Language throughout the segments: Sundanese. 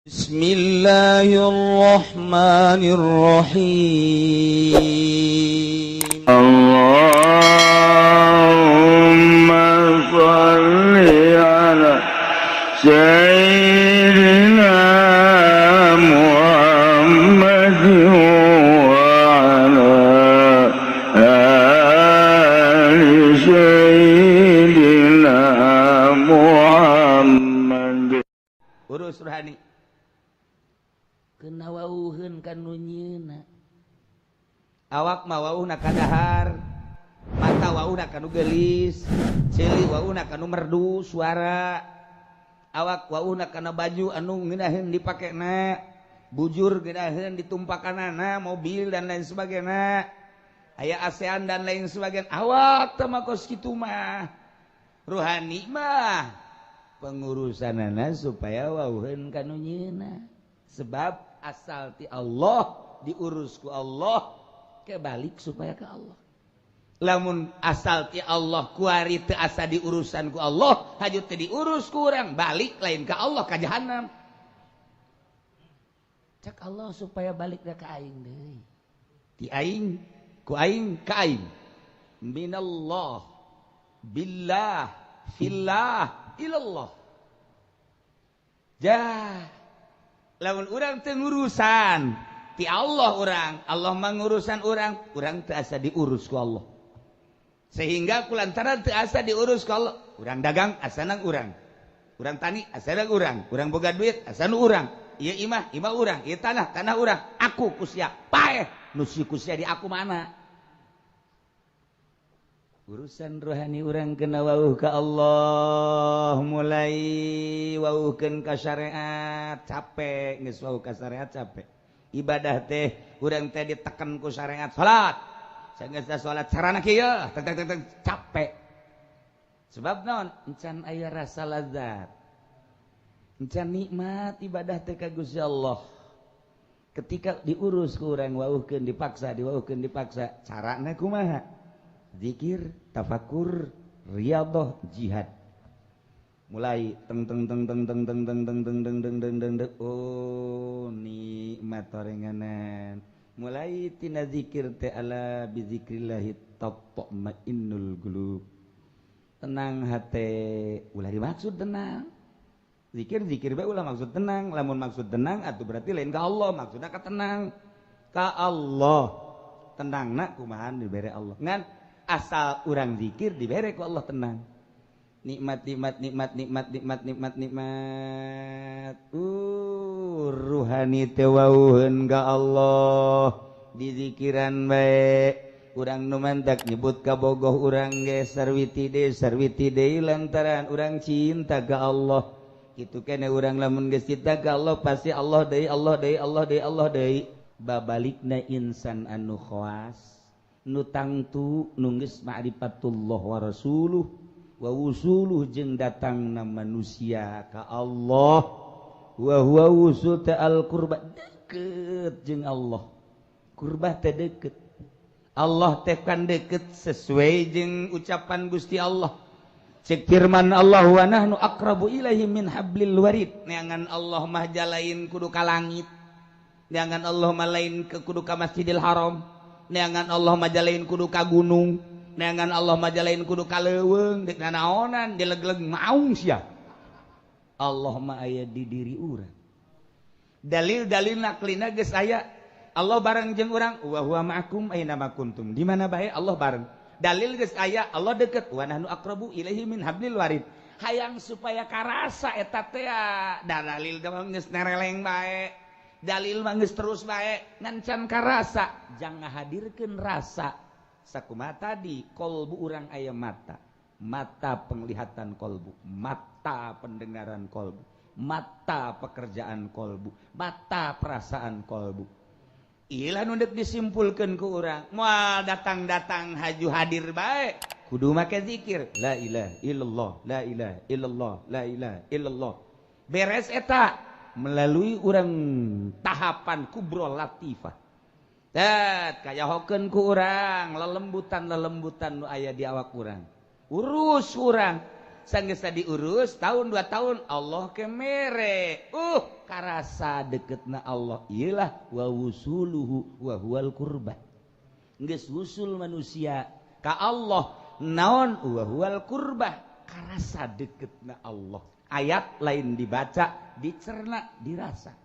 Bismillahirrahmanirrahim. Allahumma shalli ala Sayyidina Muhammad wa ala ali Sayyidina Muhammad. Urus rohani kena wauheun ka nu nyieuna. Awak mah wauhna ka dahar, mata wauhna ka nu geulis, ceuli wauhna ka nu merdu suara, awak wauhna kana baju anu ngeunaheun dipakena, bujur ngeunaheun ditumpakanana, mobil dan lain sebagainya, aya ASEAN dan lain sebagainya. Awak teh mah kos kitu mah. Rohani mah pengurusanana supaya wauheun ka nu nyieuna. Sebab asal ti Allah diurus ku Allah, kebalik supaya ke Allah. Lamun asal ti Allah kuari teu asa diurusan ku Allah, hajut teu diurus ku urang, balik lain ka Allah ka jahanam. Cak Allah supaya balik ka aing deui. Ti aing ku aing ka aing. Minallah billah fillah ilallah. Jah lamun urang teu ngurusan ti Allah urang, Allah mangurusan urang teu asa diurus ku Allah. Sehingga kulantaran teu asa diurus ku Allah, urang dagang asana urang. Urang tani asana urang, urang boga duit asana urang. Ieu imah urang, ieu tanah urang. Aku kusia paeh, nu si kusia di aku mana? Urusan rohani urang kena wauh ka Allah, mulai wauhkeun ka syariat capek, geus wauh ka syariat capek. Ibadah teh urang teh diteken ku syariat, salat. Sageus salat carana kieu, teng capek. Sebab naon? Encan aya rasa lazat. Encan nikmat ibadah teh ka Gusti Allah. Ketika diurus ku urang wauhkeun dipaksa, carana kumaha? Zikir, tafakur, riyadhah, jihad. Mulai teng oh nikmat torenganan. Mulai tina zikir teh ala bi zikrillah tatma'innul qulub. Tenang hate, ulah dimaksud tenang. Zikir bae ulah maksud tenang, lamun maksud tenang atuh berarti lain ka Allah, maksudna ka tenang. Ka Allah. Tenangna kumahan dibere Allah. Ngan asal urang zikir dibere ku Allah tenang. Nikmat. Ruhani teh wauheun ka Allah di zikiran bae. Urang nu mantak nyebut ka bogoh urang ge sarwiti deui lantaran urang cinta ka Allah. Kitu keneh urang lamun geus cinta ka Allah pasti Allah deui. Babalikna insan anu khawas nu tangtu nunggeus ma'rifatullah wa rasuluh wa wusuluh jeung datangna manusia ka Allah wa huwa wusul ta'al qurba deukeut jeung Allah. Qurbah teh deukeut, Allah teh kan deukeut sesuai jeung ucapan Gusti Allah. Cek firman Allah wa nahnu aqrabu ilaihi min hablil warid. Neangan Allah mah jalain kudu ka langit, neangan Allah mah lain ke kudu ka Masjidil Haram, neangan Allah majalain kudu ka gunung, neangan Allah majalain kudu ka leuweung, dek nanaonan dilegleg maung sia. Allah mah aya di diri urang. Dalil naklina geus aya. Allah bareng jeung urang, wa huwa ma'akum aina ma kuntum. Di mana bae Allah bareng. Dalil geus aya, Allah deukeut, wa nahnu aqrabu ilaihi min hablil warid. Hayang supaya karasa eta teh dalil geus nereleng bae. Dalil manggeus terus bae ngan karasa, jangan ngahadirkeun rasa. Sakumaha tadi kolbu urang aya mata penglihatan kolbu, mata pendengaran kolbu, mata pekerjaan kolbu, mata perasaan kolbu. Ilah nu deuk disimpulkeun ku urang, moal datang haju hadir bae kudu make zikir la ilaha illallah, la ilaha illallah, la ilaha illallah. Beres eta melalui urang tahapan kubro latifah. Dat kayahokeun ku urang lelembutan nu aya di awak urang. Urus urang sanggesa diurus tahun 2 tahun Allah kemere karasa deketna Allah iyalah wa wusuluhu wa huwal qurba geus wusul manusia ka Allah naon wa huwal qurba karasa deketna Allah ayat lain dibaca dicerna dirasa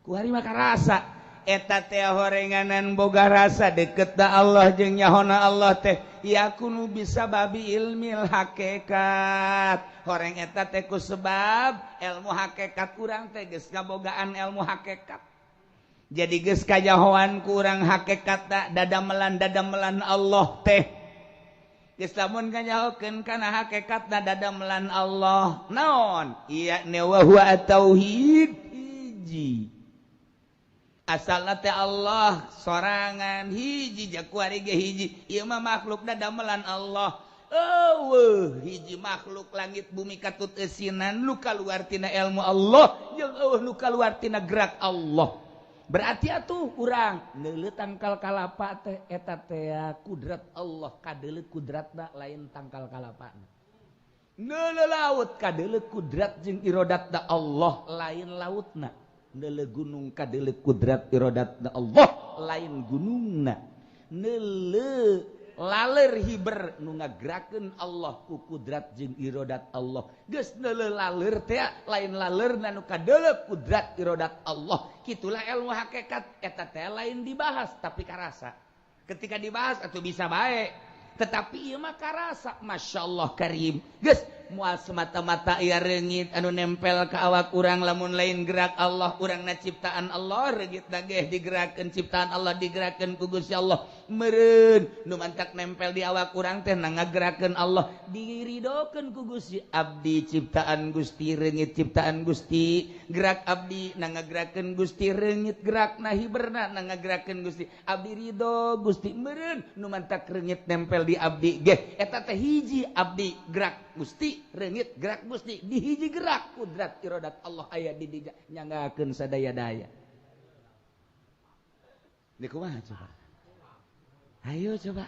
ku hari mah karasa eta teh horenganan boga rasa deket da Allah jeung nyahona Allah teh yakunu bisa babi ilmil hakikat horeng eta teh ku sebab ilmu hakikat urang teh geus kabogaan ilmu hakikat jadi geus kajahoan ku urang hakikat dadamelan Allah teh geus lamun kajahokeun kana hakikat dadamelan Allah naon iya ne wa huwa tauhid hiji asalna teh Allah sorangan hiji jakuari ge hiji ieu mah makhluk dadamelan Allah hiji makhluk langit bumi katut eusinan nu kaluar tina ilmu Allah jeung nu kaluar tina gerak Allah berarti atuh urang neuleuh tangkal kalapa teh eta teh kudrat Allah kadeuleu kudratna lain tangkal kalapana neuleuh laut kadeuleu kudrat jeung iradatna Allah lain lautna neuleuh gunung kadeuleu kudrat iradatna Allah lain gunungna neuleuh laler hiber nu ngageurakeun Allah ku kudrat jeung iradat Allah geus neuleuh laler teh lain lalerna nu kadeuleu kudrat iradat Allah kitulah ilmu hakikat eta teh lain dibahas tapi karasa ketika dibahas atuh bisa bae tetapi ieu mah karasa masyaallah karim geus moal semata-mata ieu reungit anu nempel ka awak urang lamun lain gerak Allah urangna ciptaan Allah reungitna ge digerakkeun ciptaan Allah digerakkeun ku Gusti Allah meureun nu mantak nempel di awak urang teh ngagerakeun Allah diridokeun ku Gusti abdi ciptaan Gusti reungit ciptaan Gusti gerak abdi ngagerakeun Gusti reungit gerakna hiberna ngagerakeun Gusti abdi ridho Gusti meureun nu mantak reungit nempel di abdi ge eta teh hiji abdi gerak Gusti reungit gerak Gusti di hiji gerak kudrat iradat Allah aya di dinya nyanggakeun sadaya-daya. Di kumaha coba? Ayo coba.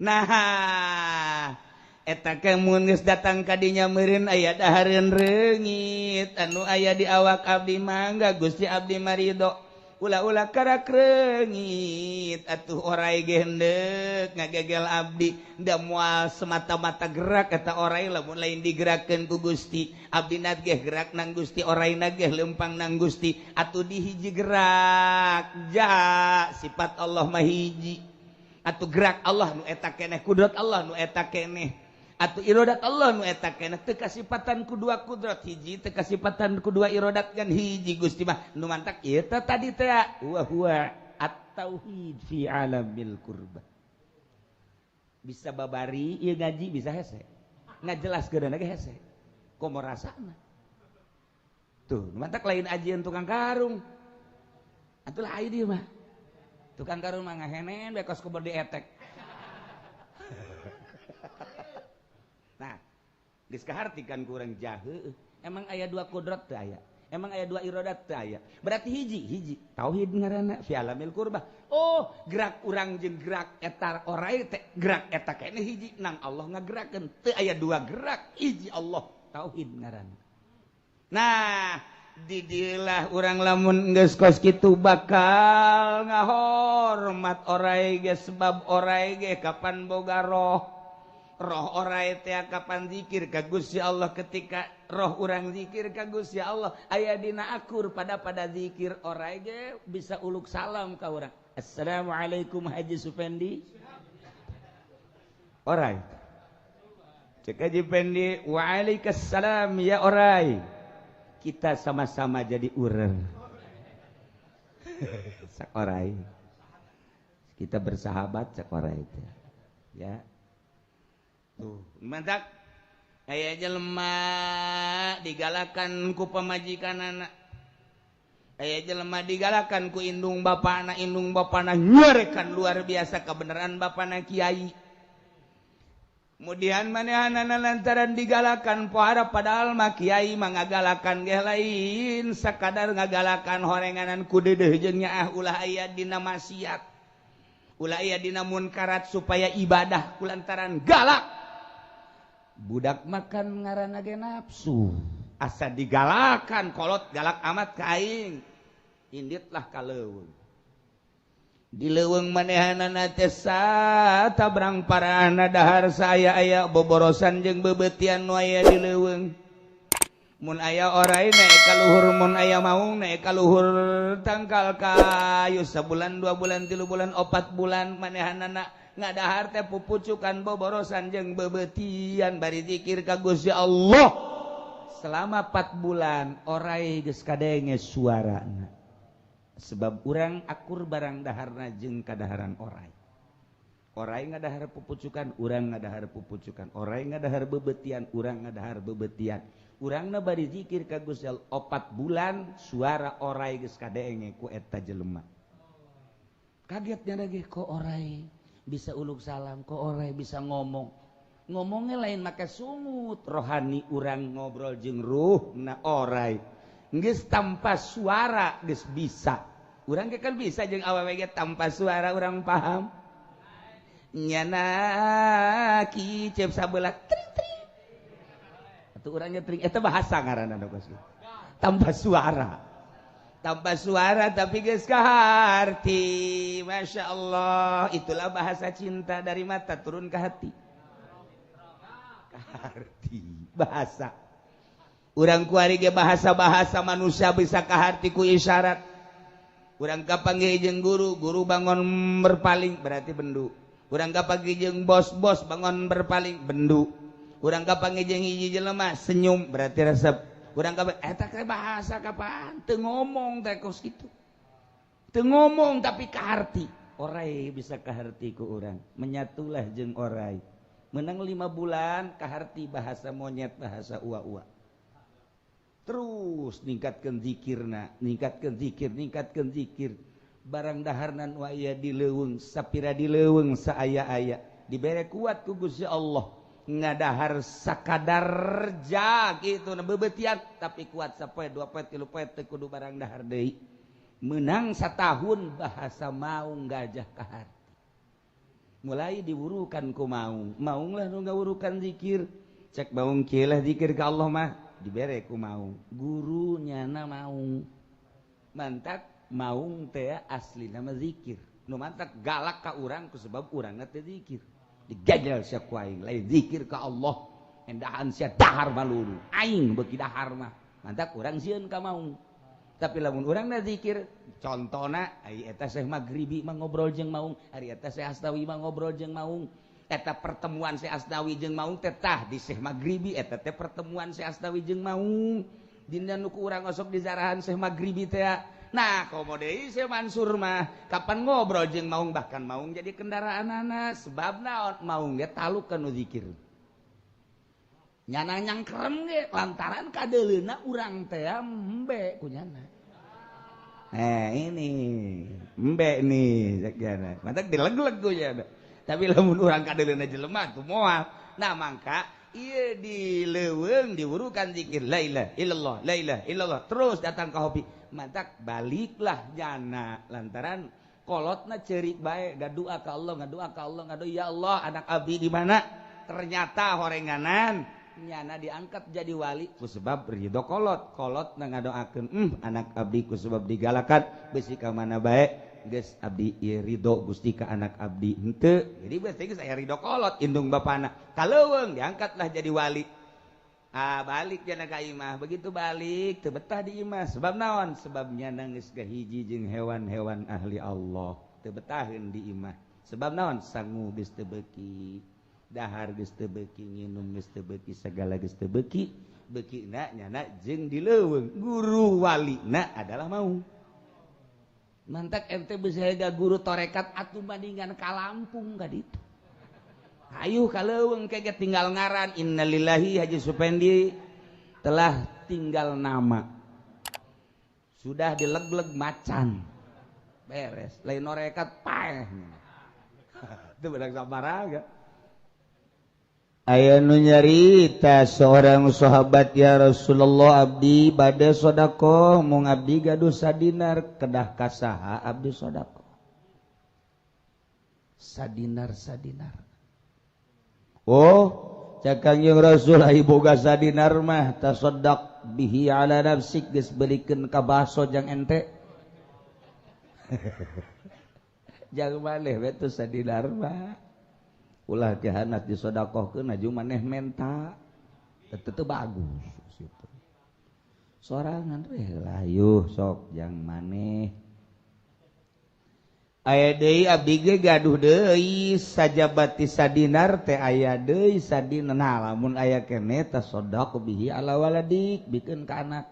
Nah, eta ke mun geus datang ka dinya meureun aya dahareun reungit anu aya di awak abdi mangga Gusti abdi marido. Ulah-ulah karak reungit atuh orai ge hendeuk ngagegel abdi da moal semata-mata gerak eta orai lamun lain digerakkeun ku Gusti abdina ge gerak nang Gusti oraina ge leumpang nang Gusti atuh di hiji gerak ja sifat Allah mah hiji atuh gerak Allah nu eta keneh kudrat Allah nu eta keneh atuh iradat Allah nu eta keneh teu kasipatan ku dua kudrat hiji teu kasipatan ku dua iradat kan hiji Gusti mah nu mantak eta tadi teh wa huwa at-tauhid fi alamil qurba bisa babari ieu ngaji bisa hese ngajelaskeun ge hese komo rasana tuh nu mantak lain ajieun tukang karung atuh lain ieu mah tukang karung mah ngahenen bekos kubur dietek. Nah, geus kahartikeun ku urang jaheuh. Emang aya dua kudrat teu aya? Emang aya dua iradat teu aya? Berarti hiji tauhid ngaranna fi alamil qurba. Oh, gerak urang jeung gerak eta orai teh gerak eta keneh hiji nang Allah ngagerakeun. Teu aya dua gerak, hiji Allah tauhid ngaranna. Nah, di dieulah urang lamun geus kos kitu bakal ngahormat orai ge sebab orai ge kapan boga roh orai teh kapan zikir ka Gusti Allah ketika roh urang zikir ka Gusti Allah aya dina akur pada zikir orai ge bisa uluk salam ka urang assalamualaikum Haji Supendi orai cek Haji Pendi waalaikumsalam ya orai kita sama-sama jadi urang sak orai kita bersahabat sak orai teh ya tuh mantak aya jelema digalakan ku pamajikanana aya jelema digalakan ku indung bapana nyorekan luar biasa kebenaran bapana kiai kemudian manehanana lantaran digalakan pohara padahal mah kiai mah ngagalakan ge lain sakadar ngagalakan horenganan ku deudeuh jeung nyaah ulah aya dina maksiat ulah aya dina munkarat supaya ibadah kulantaran galak budak makan ngaranna ge nafsu asa digalakan kolot galak amat ka aing inditlah ka leuweung di leuweung manehanana teh tabrang parana dahar saya aya boborosan jeung bebetian nu aya di leuweung mun aya orai naik ka luhur mun aya maung naik ka luhur tangkal kayu sabulan 2 bulan 3 bulan 4 bulan manehanana ngadahar teh pupucukan boborosan jeung bebetian bari zikir ka Gusti Allah selama 4 bulan orai geus kadenge suarana sebab urang akur barang daharna jeung kadaharan orai ngadahar pupucukan urang ngadahar pupucukan orai ngadahar bebetian urang ngadahar bebetian urangna bari zikir ka Gusti Allah 4 bulan suara orai geus kadenge ku eta jelema kagetnya lagi kok orai bisa uluk salam kok orai bisa ngomongnya lain make sungut rohani urang ngobrol jeung ruh na orai geus tanpa suara geus bisa urang ge kan bisa jeung awewe ge tanpa suara urang paham nyana ki cep sabeula tring tring atuh urangnya tring eta bahasa ngaranna tanpa suara tapi geus kaharti Masya Allah itulah bahasa cinta dari mata turun ke hati kaharti bahasa urang kuari ge bahasa-bahasa manusia bisa kaharti ku isyarat urang kapanggih jeung guru bangun berpaling berarti bendu urang kapanggih jeung bos bangun berpaling bendu urang kapanggih jeung hiji jelema senyum berarti resep urang kabeh eta teh bahasa kapan teu ngomong teh kos kitu teu ngomong tapi kaharti orai bisa kaharti ku urang menyatulah jeung orai menang 5 bulan kaharti bahasa monyet bahasa ua-ua terus ningkatkeun zikir barang daharna nu aya di leuweung sapira di leuweung saaya-aya dibere kuat ku Gusti Allah ngadahar sakadar jag gitu bebetian tapi kuat sapoe 2 poe 3 poe teu kudu barang dahar deui menang satahun bahasa maung gajah kaharti mulai diwurukan ku maung lah nu ngawurukan zikir cek maung kieu lah zikir ka Allah mah dibere ku maung guru nyana maung mantak maung teh asli nama zikir nu mantak galak ka urang ku sebab urangna teh zikir digajal sia ku aing lain zikir ka Allah endahan sia dahar baluru aing beuki dahar mah mantak urang sieun ka maung tapi lamun urang na zikir contona ai eta Syekh Maghribi mah ngobrol jeung maung ari eta Syekh Asnawi mah ngobrol jeung maung eta pertemuan Syekh Asnawi jeung maung teh tah di Syekh Maghribi eta teh pertemuan Syekh Asnawi jeung maung dina nu ku urang osok dizarahan Syekh Maghribi teh nah komo deui Syekh Mansur mah kapan ngobrol jeung maung bahkan maung jadi kendaraanana sebab naon maung ge taluk kana zikir nyana nyangkrem ge lantaran kadeuleuna urang teh embe ku nyana ini embe nih sakjana mantak dileg-leg ku nyana tapi lamun urang kadeuleuna jelema tuh moal nah mangka ieu di leuweung diwurukan zikir la ilaha illallah la ilaha illallah terus datang ka hobi mantak baliklah nyana lantaran kolotna ceurik bae ngadua ka Allah ngadu ya Allah anak abdi di mana ternyata horenganan nyana diangkat jadi wali ku sebab ridho kolotna ngadoakeun anak abdi ku sebab digalakan besi ka mana bae geus abdi ieu ridho Gusti ka anak abdi henteu jadi berarti geus aya ridho kolot indung bapana kaleuweung diangkatlah jadi wali balik jana ka imah begitu balik teu betah di imah sebab naon sebabnya nangis gahiji jeung hewan-hewan ahli Allah teu betaheun di imah sebab naon sangu geus teu beuki dahar geus teu beuki nginum geus teu beuki sagala geus teu beuki beukina nyana jeung di leuweung guru walina adalah maung mantak ente bisa hega guru torekat atuh bandingan ka Lampung ka ditu ayo ka leuweung kege tinggal ngaran innalillahi Haji Supendi telah tinggal nama sudah dileg-leg macan beres lain norekat paeh itu bedak sabaraga aya nu nyarita seorang sahabat ya Rasulullah abdi bade sodako mung abdi gaduh sadinar kedah kasaha abdi sodako sadinar oh cakang jeung Rasul ai boga sadinar mah tasaddaq bihi ala nafsik geus beulikeun ka baso jang ente jang maneh we teu sadinar mah ulah teh hanat disedekahkeun aju maneh menta teu bagus situ sorangan we layuh sok jang maneh aya deui abdi ge gaduh deui sajabati sadinar teh aya deui sadina nah lamun aya keneh tasaddaq bihi ala waladik bikeun ka anak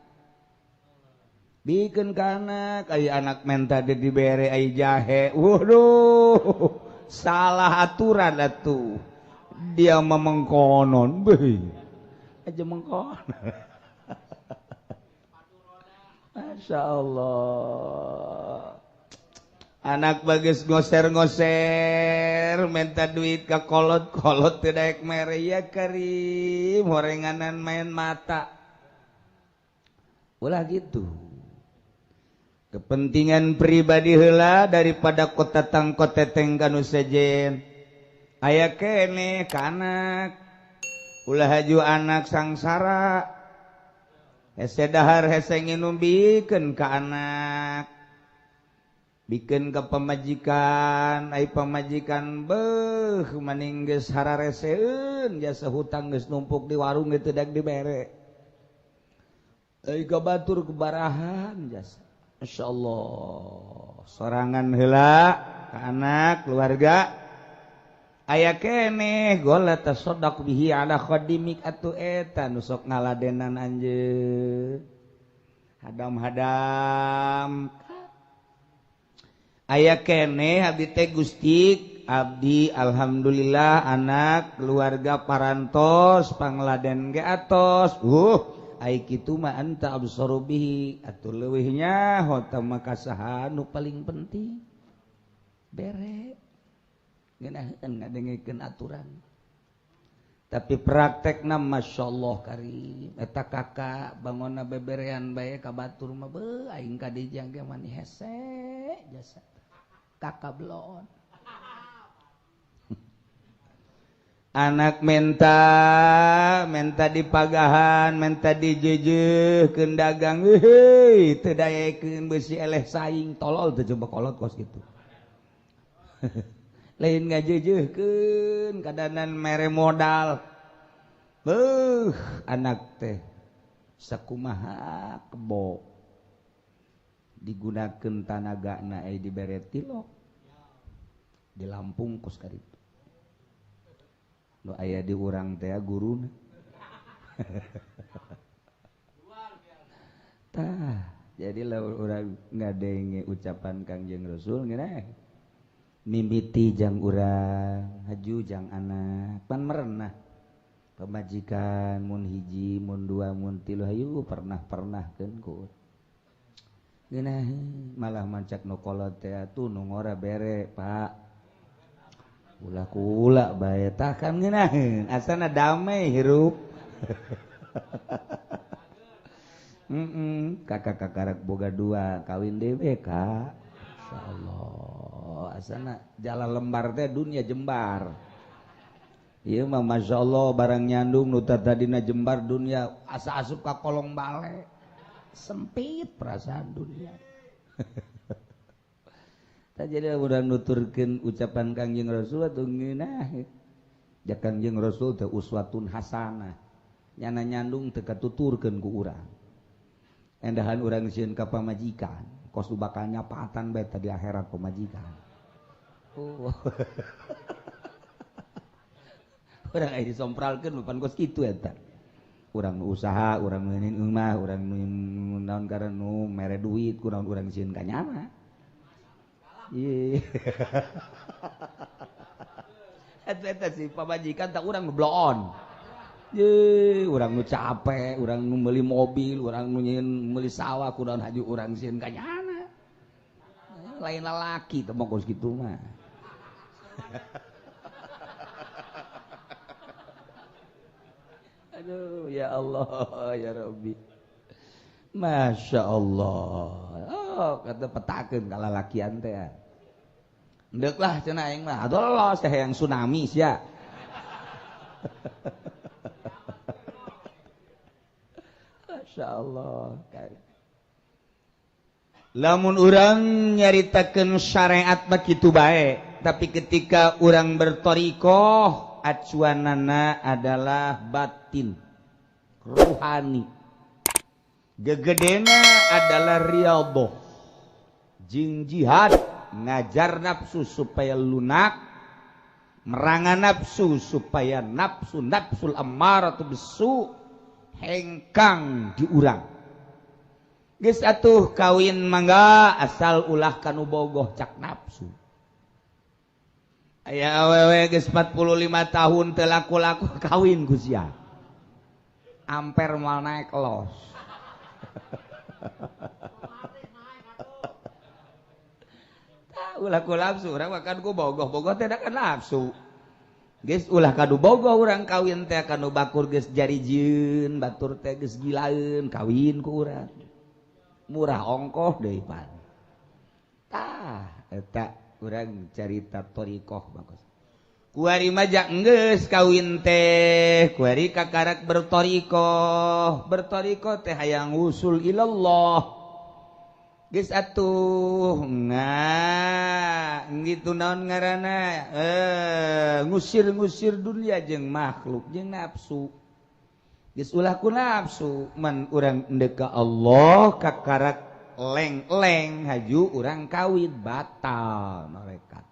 aya anak menta teh dibere ai jahe waduh salah aturan atuh dia memengkonon beuh aja mengkonon masyaallah anak bagus ngoser-ngoser minta duit ka kolot-kolot teu daek mere ya Karim horenganan main mata ulah gitu kepentingan pribadi heula daripada kota tangkoteteng kanu sejen aya keneh ka anak ulah haju anak sangsara hese dahar hese nginum bikeun ka anak bikin ke pemajikan ai pamajikan beuh maning geus harareseun jasa hutang geus numpuk di warung teu dak dibere ai ka batur kebarahan jasa masyaallah sorangan heula ka anak keluarga aya keneh gola tasaddaq bihi ala khadimik atu eta nu sok ngaladenan anjeun hadam-hadam aya keneh abdi teh Gusti abdi alhamdulillah anak keluarga parantos pangladen ge atos ai kitu mah anta absaru bihi atuh leuwihnya hota mah kasaha nu paling penting bere ngeunaheun ngadengikeun aturan tapi praktekna masyaallah Karim eta kakak bangonna beberean bae ka batur mah beuh aing ka dijang ge mani hese jasa kakak belon anak menta dipagahan menta dijejeuhkeun dagang heuh teu dayekeun beusi eleh saing tolol teu coba kolot kos kitu lain ngajejeuhkeun kadanan mere modal anak teh sakumaha kebo digunakeun tanagana dibere tilok di Lampung kos kaditu nu aya di urang teh guruna tah jadi lamun urang ngadenge ucapan Kangjeng Rasul ngeunah mimiti jang urang haju jang anak pan merenah pemajikan mun hiji mun dua mun tilu hayu pernah keun ku geunah malah mancak nu kolot teh atuh nu ngora bere Pak ulah kula bae tah kan ngeunaheun asana damai hirup kakak-kakak boga dua kawin dewe Kak insyaallah asana jalan lembar teh dunia jembar ieu mah masyaallah barang nyandung nu tadina jembar dunia asa asup ka kolong bale sempit perasaan dunia tak jadi urang nuturkeun ucapan Kangjeng Rasul atuh ngeunah ja Kangjeng Rasul teh uswatun hasanah nyana nyandung teu katuturkeun ku urang endahan urang sieun ka pamajikan kos bakal nyapaatan bae di akhirat pemajikan urang aya disompralkeun bukan kos kitu eta urang nu usaha urang nu ngeun eumah urang nu naon ngaran nu mere duit kunaon urang sieun ka nyana ieu eta si pamajikan tak urang nu bloon ye urang nu capek urang nu meuli mobil urang nu nyieun meuli sawah kunaon haju urang sieun ka nyana lain lalaki teh mongkos kitu mah aduh ya Allah ya Rabbi Masya Allah kata petakeun ka lalakian teh endeuh lah cenah aing mah atuh lolos teh yang tsunami sia Masya Allah. Lamun urang nyaritakeun syariat begitu baik, tapi ketika urang bertorikoh acuanana adalah batin, ruhani. Gegedena adalah riyadhah, jeung jihad, ngajar nafsu supaya lunak, merangan nafsu supaya nafsul ammaratu bisu hengkang di urang. Geus atuh kawin mangga asal ulah kanu bogoh cak nafsu. Aya awewe geus 45 tahun teu laku-laku kawin ku sia. Amper moal naik los. Ulah ku nafsu, urang makan ku bogoh teh da kan nafsu. Geus ulah kadu bogoh urang kawin teh kanu bakur geus jarijieun, batur teh geus gilaeun, kawin ku urang. Murah ongkoh deui pan. Tah eta urang carita torikoh bagus. Kuari mah geus kawin teh, kuari kakarak bertorikoh. Bertorikoh teh hayang usul ilallah. Geus atuh gitu naon ngaranna ngusir dunia jeung makhluk jeung nafsu. Geus ulah ku nafsu man urang endeu ka Allah kakarak leng-leng haju urang kawin batal narekat.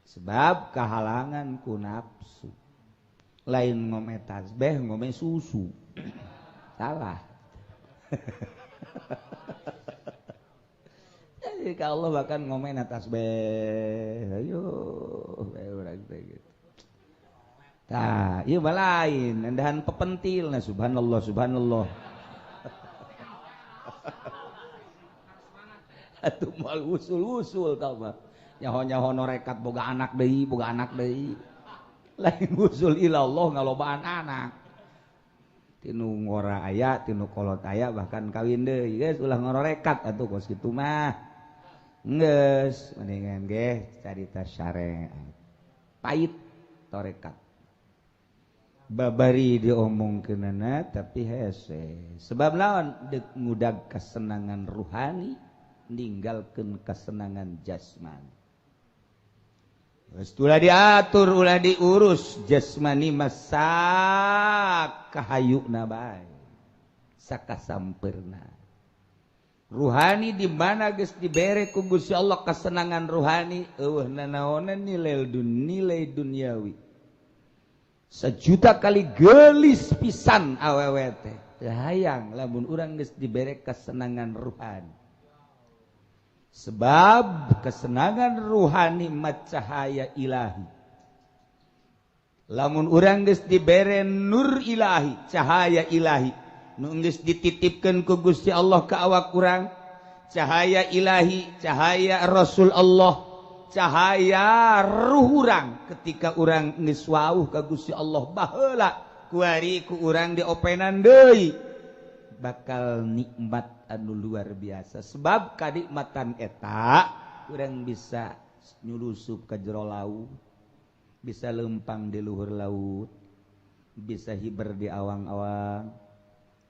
Sebab kahalangan ku nafsu. Lain ngome tasbih ngome susu. Salah. Jadi ka Allah bahkan ngome tasbih. Ayo urang teh gitu. Tah, ieu mah lain, endahan pepentil na subhanallah subhanallah. Atuh moal usul-usul tau mah. Nyaho-nyaho norekat boga anak deui. Lain usul ilallah ngalobaan anak. Tinu ngora aya, tinu kolot aya bahkan kawin deui. Geus ulah ngororekat atuh kos kitu mah. Geus, mendingan ge carita syariat. Pait torekat. Babari diomongkeunana tapi hese. Sebab naon deuk ngudag kesenangan ruhani ninggalkeun kesenangan jasmani. Geus ulah diatur ulah diurus jasmani masa kahayuna bae. Sakasampeurna. Ruhani di mana geus dibere ku Gusti Allah kesenangan ruhani eueuh nanaonan nilai duniawi. Sejuta kali gelis pisan awewe teh. Hayang lamun urang geus dibere kesenangan ruhani. Sebab kesenangan ruhani mah cahaya ilahi. Lamun urang geus dibere nur ilahi, cahaya ilahi, nu geus dititipkeun ku Gusti Allah ka awak urang, cahaya ilahi, cahaya Rasul Allah, cahaya ruh urang ketika urang geus wauh ka Gusti Allah baheula kuari ku urang diopenan deui bakal nikmat anu luar biasa. Sebab kanikmatan eta urang bisa nyulusup ka jero laut, bisa lempang di luhur laut, bisa hiber di awang-awang,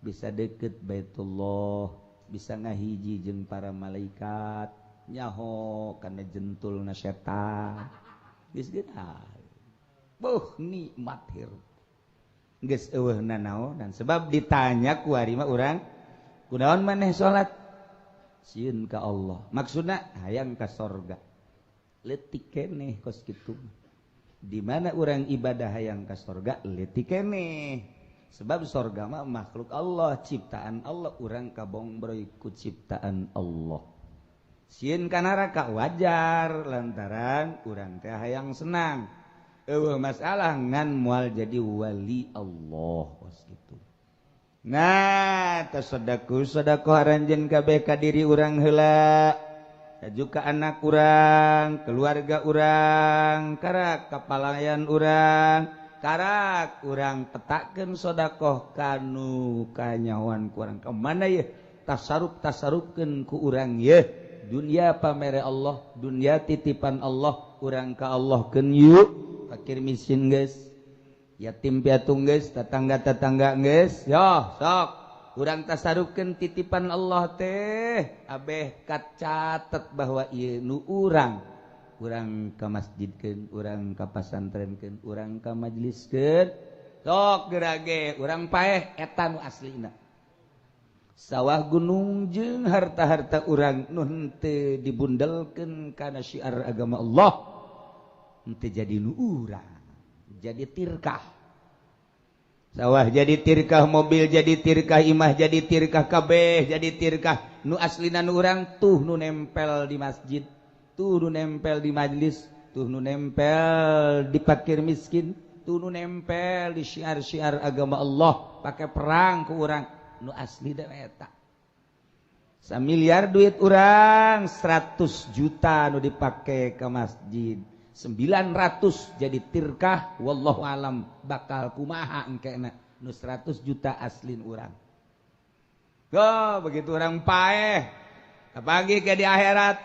bisa deket Baitullah, bisa ngahiji jeung para malaikat, nyaho kana jentulna setan. Geus geunah. Nikmat hirup. Geus eueuhna naonan. Sebab ditanya ku ari mah urang, kunaon maneh salat? Sieun ka Allah. Maksudna hayang ka sorga. Leutik keneh kos kitu. Di mana urang ibadah hayang ka sorga, leutik keneh. Sebab sorga mah makhluk Allah, ciptaan Allah, urang kabongbroy ku ciptaan Allah. Sieun ka neraka wajar lantaran urang teh hayang senang. Eueuh masalah ngan moal jadi wali Allah kos kitu. Nah, tasodaku haranjeun kabeh ka diri urang heula. Kaju ka anak urang, keluarga urang, karak kapalayan urang, karak urang petakeun sedekah kanu kanyawan ku urang. Kamana ye? Tasarruf-tasarrufkeun ku urang ye. Dunia pamere Allah, dunia titipan Allah, urang ka Allah keun yuk. Fakir miskin guys, yatim piatu geus tetangga-tetangga geus yo sok urang tasarupkeun titipan Allah teh abeh catet bahwa ieu nu urang ka masjidkeun urang ka pasantrenkeun urang ka majeliskeun sok gerage urang paeh eta nu aslina sawah gunung jeung harta-harta urang nu henteu dibundelkeun kana syiar agama Allah henteu jadi nu urang jadi tirkah sawah jadi tirkah mobil jadi tirkah imah jadi tirkah kabeh jadi tirkah nu aslina nu urang tuh nu nempel di masjid tuh nu nempel di majlis tuh nu nempel di fakir miskin tuh nu nempel di syiar-syiar agama Allah pakai perang ku urang nu asli da eta samiliar duit urang 100 juta nu dipake ke masjid 900 jadi tirkah wallahu alam bakal kumaha engkena nu 100 juta aslin urang go begitu urang paeh apagi ke di akhirat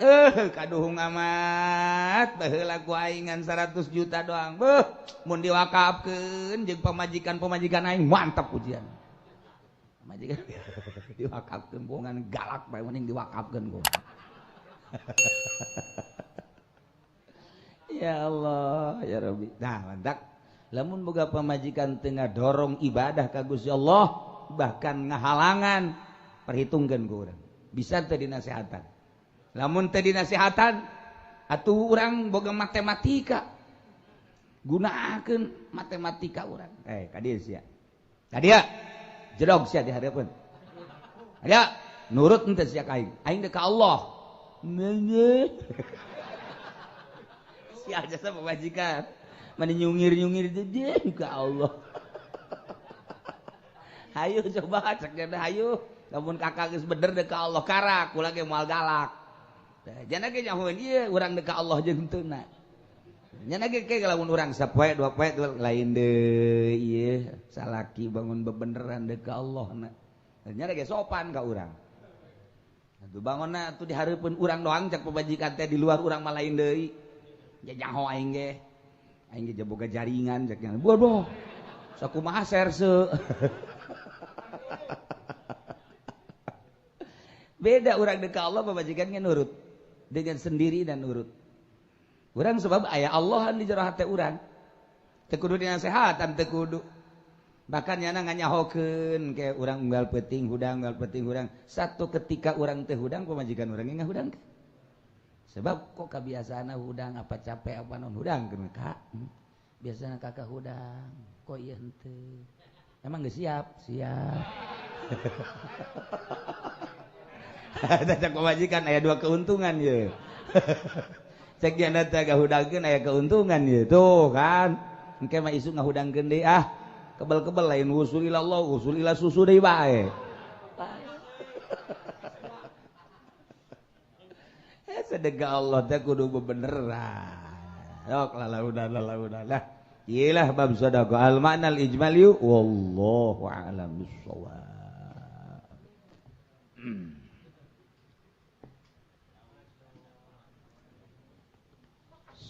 kaduhung amat baheula ku aingan 100 juta doang mun diwakafkeun jeung pamajikan aing mantap pujian majikan diwakafkeun bohongan galak bae mending diwakafkeun go ya Allah ya Rabbi nah mantap lamun boga pamajikan tengah dorong ibadah ka Gusti Allah bahkan ngahalangan perhitungkeun ku urang bisa teu dinasehatan lamun teu dinasehatan atuh urang boga matematika gunakeun matematika urang ka dieu sia ka dieu jedog sia di hareupeun ada nurut henteu sia ka aing teh ka Allah sia jasa pemajikan mana nyungir-nyungir dedeh ke Allah hayu coba cek dia hayu lamun kakak geus bener dek ka Allah karak ulah ge moal galak jangan ge nyahoeun ieu urang dek ka Allah jeung henteuna nya ge ke lamun urang sapoe dua poe lain deui ieu salaki bangun bebeneran dek ka Allah na nya ge sopan ka urang atuh bangunna atuh di hareupeun urang doang cek pemajikan teh di luar urang mah lain deui jangan aing ge boga jaringan cek nya bodoh sakumaha serse beda urang deuk ka Allah pamajikan ge nurut dengan sendiri dan nurut urang sebab aya Allahan di jero hate urang teu kudu dinasehatan teu kudu bahkan nyana nganyahokeun ke urang unggal peuting hudang satu ketika urang teu hudang pamajikan urang ge ngahudangkeun sebab kok kebiasaana hudang apa capek apa non hudang keun ka biasana kakak hudang kok ieu henteu emang geus siap ada cak pamajikan aya dua keuntungan ye cek jana teh gahudangkeun aya keuntungan ye tuh kan engke mah isu ngahudangkeun deui kebel-kebel lain usul ilallah usul ila susu deui bae sedekah Allah teh kudu bebeneran yok lah iyalah bab sedekah al ma'nal ijmali wallahu a'lam bissawab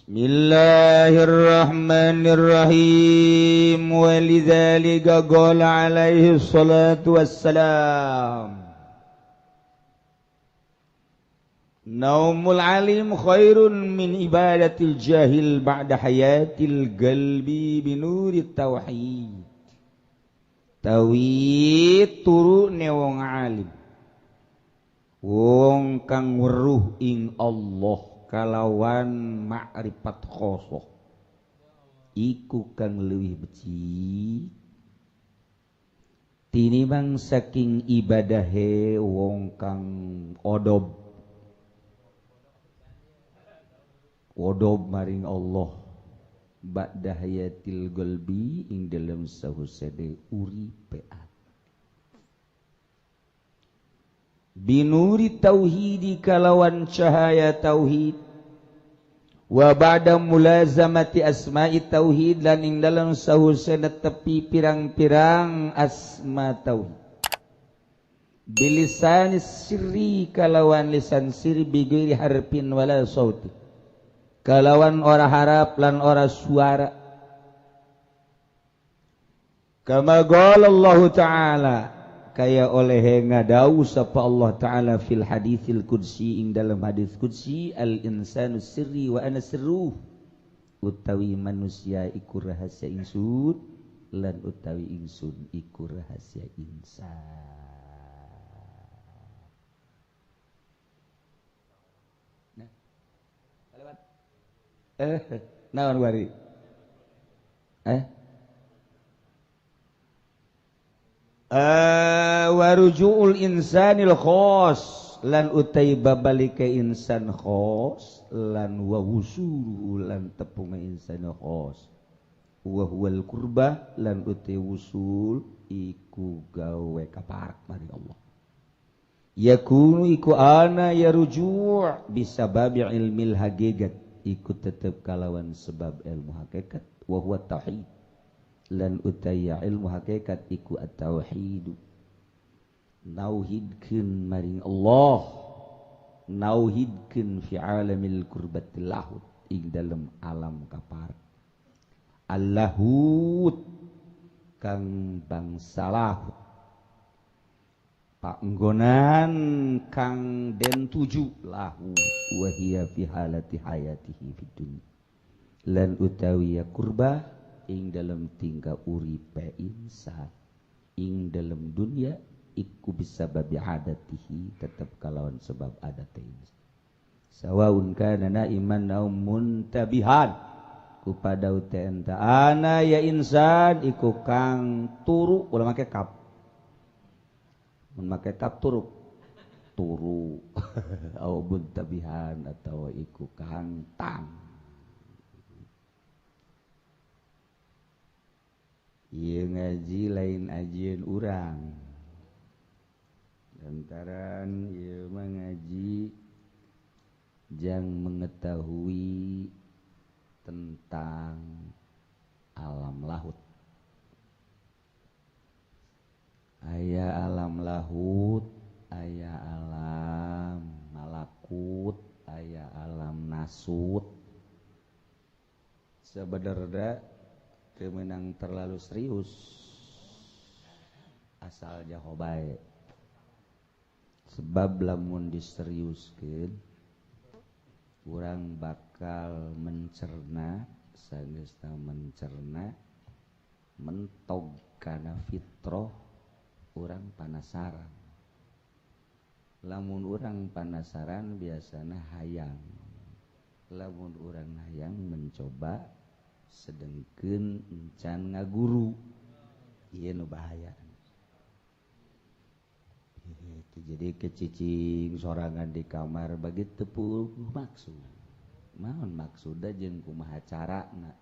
Bismillahirrahmanirrahim walidzalika qala alaihi salatu wassalam Naumul alim khairun min ibadatil jahil ba'da hayatil qalbi binurit tauhid. Tauhid turu ne wong alim. Wong kang weruh ing Allah kalawan ma'rifat khosoh. Iku kang leuwih becik tinimbang saking ibadahe wong kang odob maring Allah ba'da hayatil qalbi ing dalem sahusade uripe ati binuri tauhidi kalawan cahaya tauhid wa ba'da mulazamati asma'i tauhid lan ing dalem sahusade tepi pirang-pirang asma tauhid bilisan sirri kalawan lisan sirri bigiri harfin wala sauti kalawan ora harap lan ora suara kama qala Allah Ta'ala kaya oleh ngadau sapa Allah Ta'ala fil haditsil qudsi ing dalam hadis qudsi al insanu sirri wa ana sirruh utawi manusia iku rahasia ingsun lan utawi ingsun iku rahasia insan. Naon wari warujuul insanil khos lan utai babalike insan khos lan wa wusulu lan tepunge insan khos wa huwal qurbah lan utai wusul iku gawe kaparak mari Allah yakunu iku ana yaruju' bisababi ilmil haqiqat iku tetep kalawan sebab ilmu hakikat wa huwa tauhid lan utaya ilmu hakikat iku at-tauhid nauhidkeun maring Allah nauhidkeun fi alamil qurbatil lahud ing dalam alam kapar Allahut kang bangsa lahud panggonan kang den tuju lahu wa hiya fi halati hayatihi fid dunya lan utawi ya kurba ing dalam tingkah uripe insan ing dalam dunia iku bisa babi adatihi tetap kalawan sebab adat insan sawaun kana naiman naum muntabihan kupada utenta ana ya insan iku kang turu ulah make kap memakai kap turu au buntabihan atau iku kantang ieu ngaji lain ajieun urang lantaran ieu mah ngaji jang mengetahui tentang alam lahut aya alam lahut, aya alam malakut, aya alam nasut. Sebenarnya kemenang terlalu serius asal jaho bae. Sebab lamun diseriuskeun urang bakal mencerna sageusna mencerna mentog kana fitrah urang panasaran. Lamun urang panasaran biasana hayang. Lamun urang hayang mencoba sedengkeun encan ngaguru. Ieu nu bahaya. Itu jadi kecicing sorangan di kamar bagi tepul maksud. Naon maksudna jeung kumaha carana.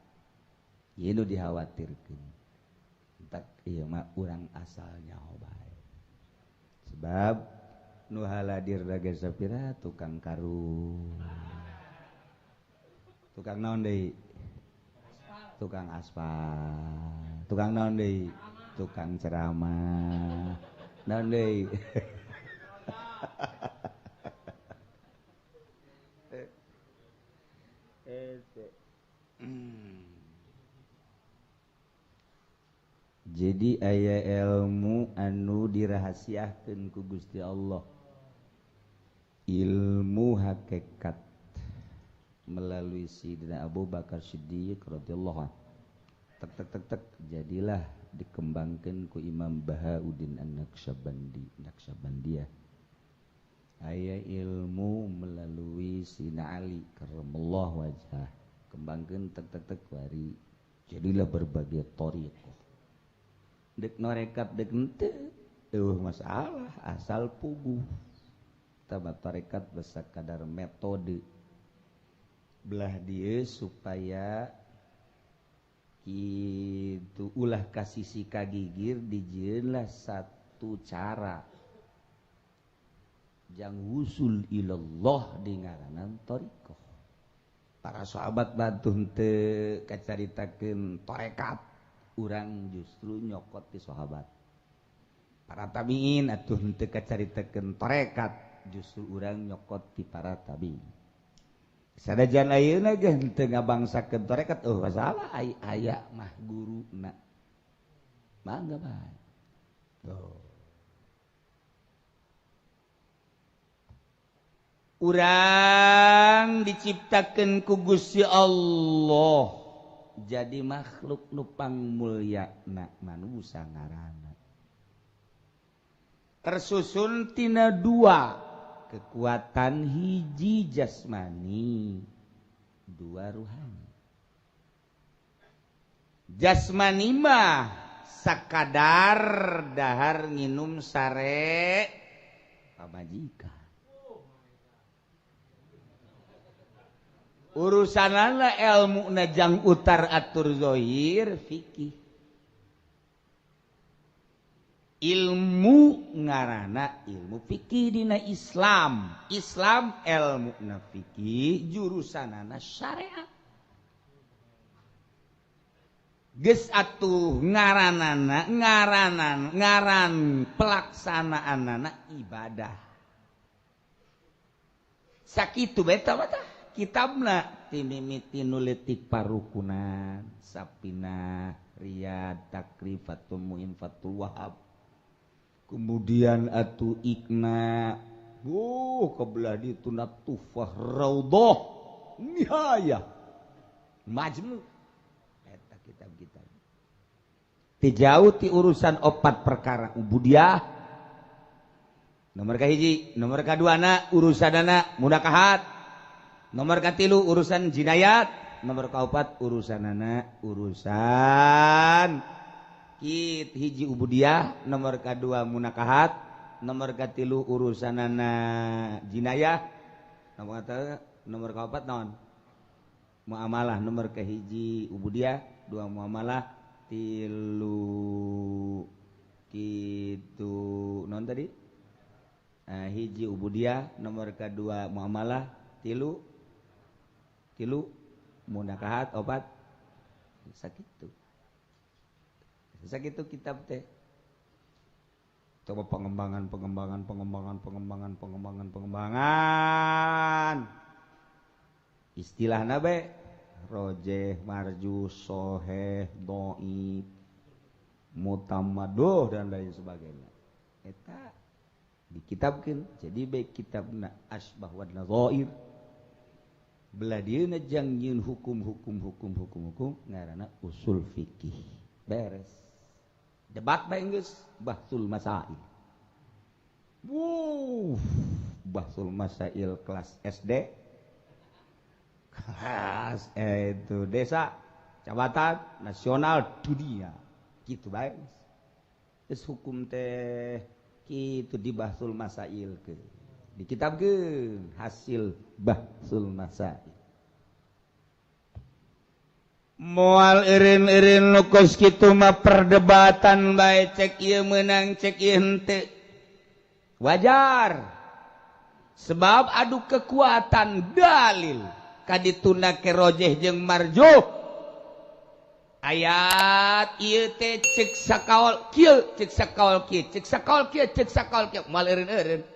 Ieu nu dikhawatirkeun. Tak ieu mah urang asalnya bae. Sebab nu haladir da geus sapira tukang karung. Tukang naon deui? Tukang aspal. Tukang naon deui? Tukang ceramah. Naon deui? Jadi aya ilmu anu dirahasiakeun ku Gusti Allah. Ilmu hakikat melalui Sayyidina Abu Bakar Siddiq radhiyallahu anhu. Tek jadilah dikembangkan ku Imam Bahauddin An-Naqsyabandiyah. Aya ilmu melalui Sayyidina Ali karramallahu wajhah. Kembangkeun tek wari jadilah berbagai thariqah. Dek norekat dek ente masalah asal puguh tabat tarekat besa kadar metode belah dia supaya itu ulah kasih si kagigir dijieunlah satu cara jang wusul ilallah di ngaranan tarekat. Para sahabat batuh teu kacaritakeun tarekat urang justru nyokot di sahabat. Para tabiin atuh henteu kacaritakeun tarekat justru urang nyokot di para tabiin. Sadajan ayeuna ge henteu ngabangsakeun tarekat masalah aya mah guruna. mangga bae. Urang diciptakeun ku Gusti Allah jadi makhluk nu pangmulyana manusa ngaranna. Tersusun tina dua kekuatan hiji jasmani dua ruhani. Jasmani mah sakadar dahar nginum sare pamajikan. Urusanana ilmu najang utar atur zohir fikih. Ilmu ngarana ilmu fikih dina Islam. Islam ilmu na fikih jurusanana syariat. Geus atuh ngaran pelaksanaanana ibadah. Sakitu beta mah kitabna timimiti nuletik parukunan Sapina Riyad Takrifatul Muin Fatul Wahab kemudian atu Ikna kebelah ditu Natufah Raudhah Nihayah Majmu eta kitab-kitab tijauh ti urusan opat perkara ubudiyah nomor kahiji nomor kaduana urusanana mudakahat nomor katilu urusan jinayat, nomor kaopat urusanana urusan hiji ubudiyah, nomor kadua munakahat, nomor katilu urusanana jinayah, nomor kaopat naon? Muamalah, nomor kahiji ubudiyah, dua muamalah, tilu kitu naon tadi? Hiji ubudiyah, nomor kadua muamalah, tilu munakahat opat sakitu kitab teh coba pengembangan istilahna be rojeh marju soheh dhaif mutammaduh dan lain sebagainya eta dikitabkeun jadi baik kitabna asbah wa nadzair belah dieuna jang nyieun hukum ngaranna usul fikih beres debat bae geus bahsul masail bahsul masail kelas SD kelas itu desa cabatan nasional dunia kitu bae geus hukum teh kitu di bahsul masail ke dikitabkeun hasil bahsul masail moal eureun-eureun nu kos kitu mah perdebatan bae cek ieu meunang cek ieu henteu wajar sebab adu kekuatan dalil kadituna ke rojeh jeung marjuh ayat ieu teh cek sakaol kieu cek sakaol kieu cek sakaol kieu cek sakaol kieu moal eureun-eureun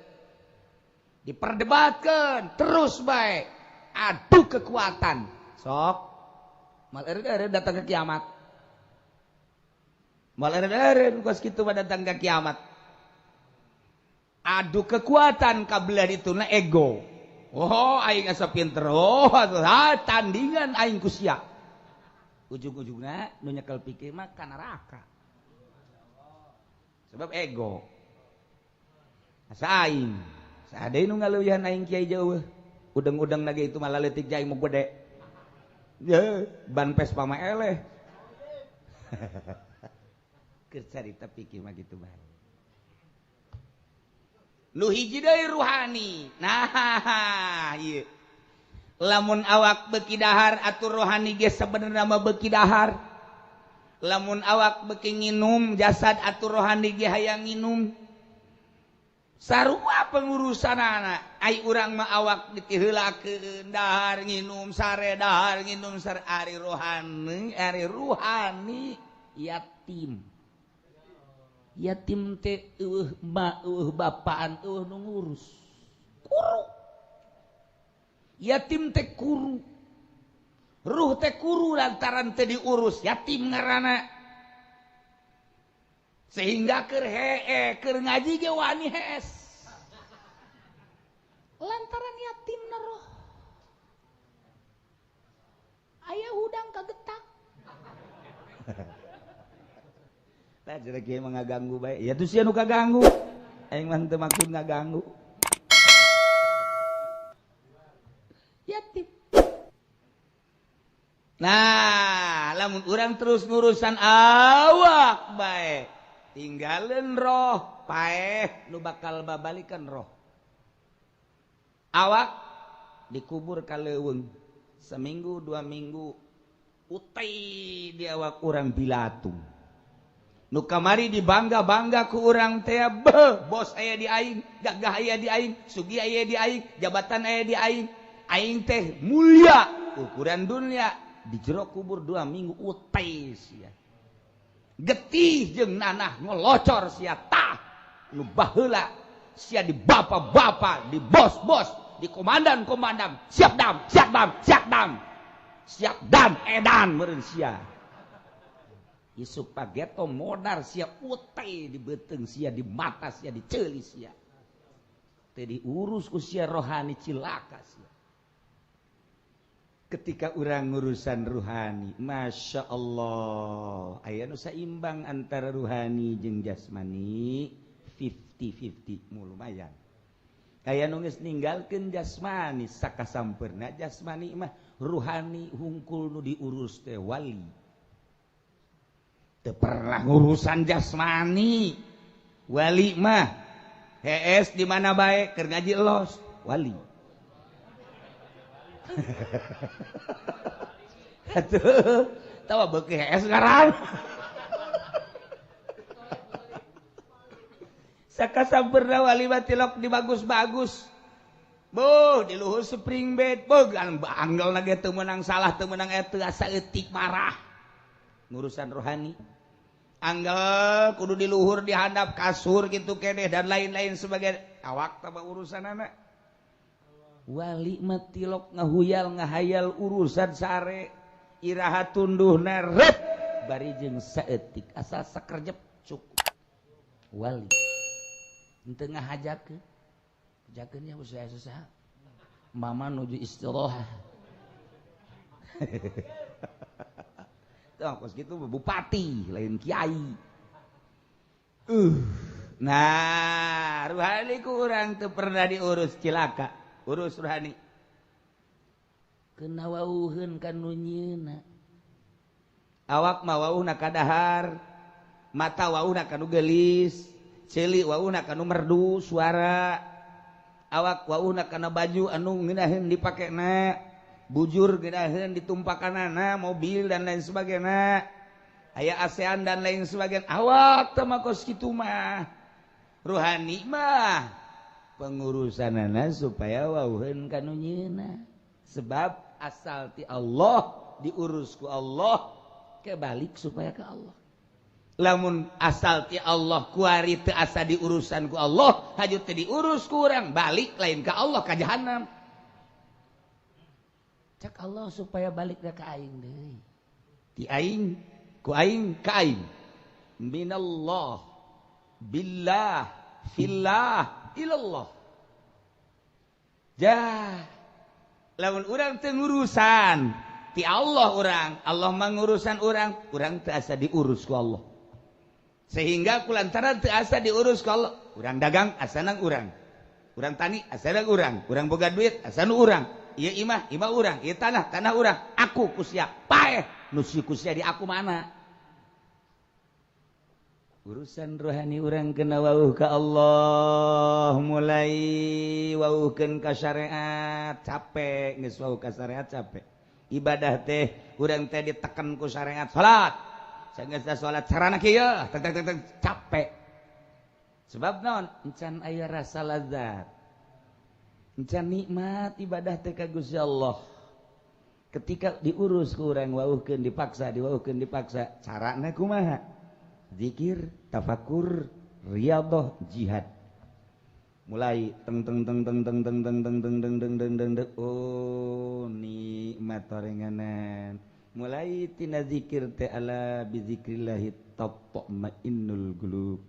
diperdebatkan terus baik adu kekuatan sok mal eren datang ke kiamat mal eren kos kitu datang ke kiamat adu kekuatan kabelah dituna ego aing asa pinter tandingan aing ku sia ujung-ujungna nu nyekel pikir mah ka neraka sebab ego asa aing sadeu nu ngaleuyan aing kiai jauh udang-udang lagi itu malah leutik jai mau gede ya ban Vespa mah eleh keur carita pikir mah kitu bae nu hiji deui ruhani nah ieu lamun awak beuki dahar atur rohani ge sabenerna mah beuki dahar lamun awak beuki nginum jasad atur rohani ge hayang nginum sarua pengurusanana ai urang mah awak ditiheulakeun dahar nginum sare ari ruhani yatim teh bapaan nu ngurus kuru yatim teh kuru ruh teh kuru lantaran teh diurus yatim ngaranna sehingga keur ngaji ge wani hees lantaran yatim roh aya hudang kagetak lah jadi kieu mah ngaganggu bae ya tuh sia nu kaganggu aing mah teu maksud ngaganggu yatim. Nah, lamun urang terus ngurusan awak bae, tinggalin roh, paeh nu bakal babalikan roh. Awak dikubur kaleuweung, seminggu 2 minggu, utei di awak urang bilatung. Nu kamari dibangga-bangga ku urang teh, bos aya di aing, gagah aya di aing, sugi aya di aing, jabatan aya di aing. Aing teh mulia ukuran dunia di jero kubur 2 minggu utei sia getih jeung nanah ngolocor sia tah nu baheula sia di bapa-bapa di bos-bos di komandan-komandan siap dam edan meureun sia isuk pageto modar sia utei di beuteung sia di mata sia di ceuli sia teu diurus ku sia rohani cilaka sia. Ketika urang ngurusan ruhani, masya Allah, aya nu saimbang antara ruhani jeung jasmani, 50-50 lumayan. Aya nu geus ninggalkeun jasmani, sakasampeurna jasmani mah ruhani hungkul nu diurus teh wali. Teu pernah ngurusan jasmani, wali mah hees di mana bae keur ngaji elos, wali. Atuh, tawa beuki hees ngaran. Sakasampeurna wali batilok di bagus-bagus. Boh, di luhur spring bed, boh anggelna ge teu meunang salah, teu meunang teu asa eutik marah. Ngurusan rohani. Anggel kudu di luhur di handap kasur kitu keneh dan lain-lain sebagai awak tah urusanana. Wali matilok ngahuyal ngahayal urusan sare iraha tunduhna rep bari jeung saeutik asal sakerjep cukup wali henteu ngahajakeun jakeun nya usaha-usaha mama nuju istirahah tong kos kitu bupati lain kiai nah ruhani ku urang teu pernah diurus cilaka urus rohani kena wauheun ka nu nyieuna awak mah wauhna kadahar mata wauhna kanu geulis ceuli wauhna kanu merdu suara awak wauhna kana baju anu ngeunaheun dipakena bujur ngeunaheun ditumpakanana mobil dan lain sebagainya aya ASEAN dan lain sebagainya awak teh mah kos kitu mah rohani mah pengurusanana supaya wauheun ka nu nyieuna sebab asal ti Allah diurus ku Allah kebalik supaya ke Allah lamun asal ti Allah kuari teu asa diurusan ku Allah haju teu diurus ku urang balik lain ka Allah ka jahanam cak Allah supaya balik ka aing deui ti aing ku aing ka aing minallah billah fillah ilallah jah lamun urang teu ngurusan ti Allah urang Allah mangurusan urang teu asa diurus ku Allah sehingga kulantaran teu asa diurus ku Allah urang dagang asana urang tani asana urang boga duit asana urang ieu imah urang ieu tanah urang aku ku sia paeh nu si ku sia di aku mana urusan rohani urang kena wauh ka Allah mulai wauhkeun ka syariat capek geus wauh ka syariat capek ibadah teh urang teh diteken ku syariat salat sageus salat carana kieu teng capek sebab naon encan aya rasa lazat encan nikmat ibadah teh ka Gusti Allah ketika diurus ku urang wauhkeun dipaksa carana kumaha zikir, tafakur, riyadhah, jihad. Mulai teng oh nikmat torenganan. mulai tina zikir teh ala bizikrillahi tatma'innul qulub.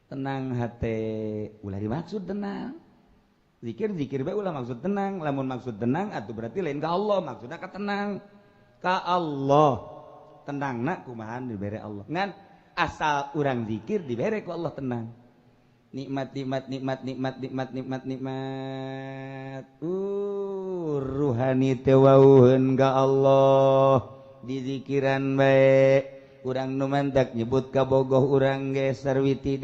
Tenang hate ulah dimaksud tenang. Zikir bae ulah maksud tenang, lamun maksud tenang atuh berarti lain ka Allah, maksudna ka tenang. Ka Allah. Tenangna kumaha dibere Allah. Ngan asal urang zikir dibere ku Allah tenang. Nikmat. Ruhani teh wauheun ka Allah di zikiran bae. Urang nu mantak nyebut ka bogoh urang ge sarwiti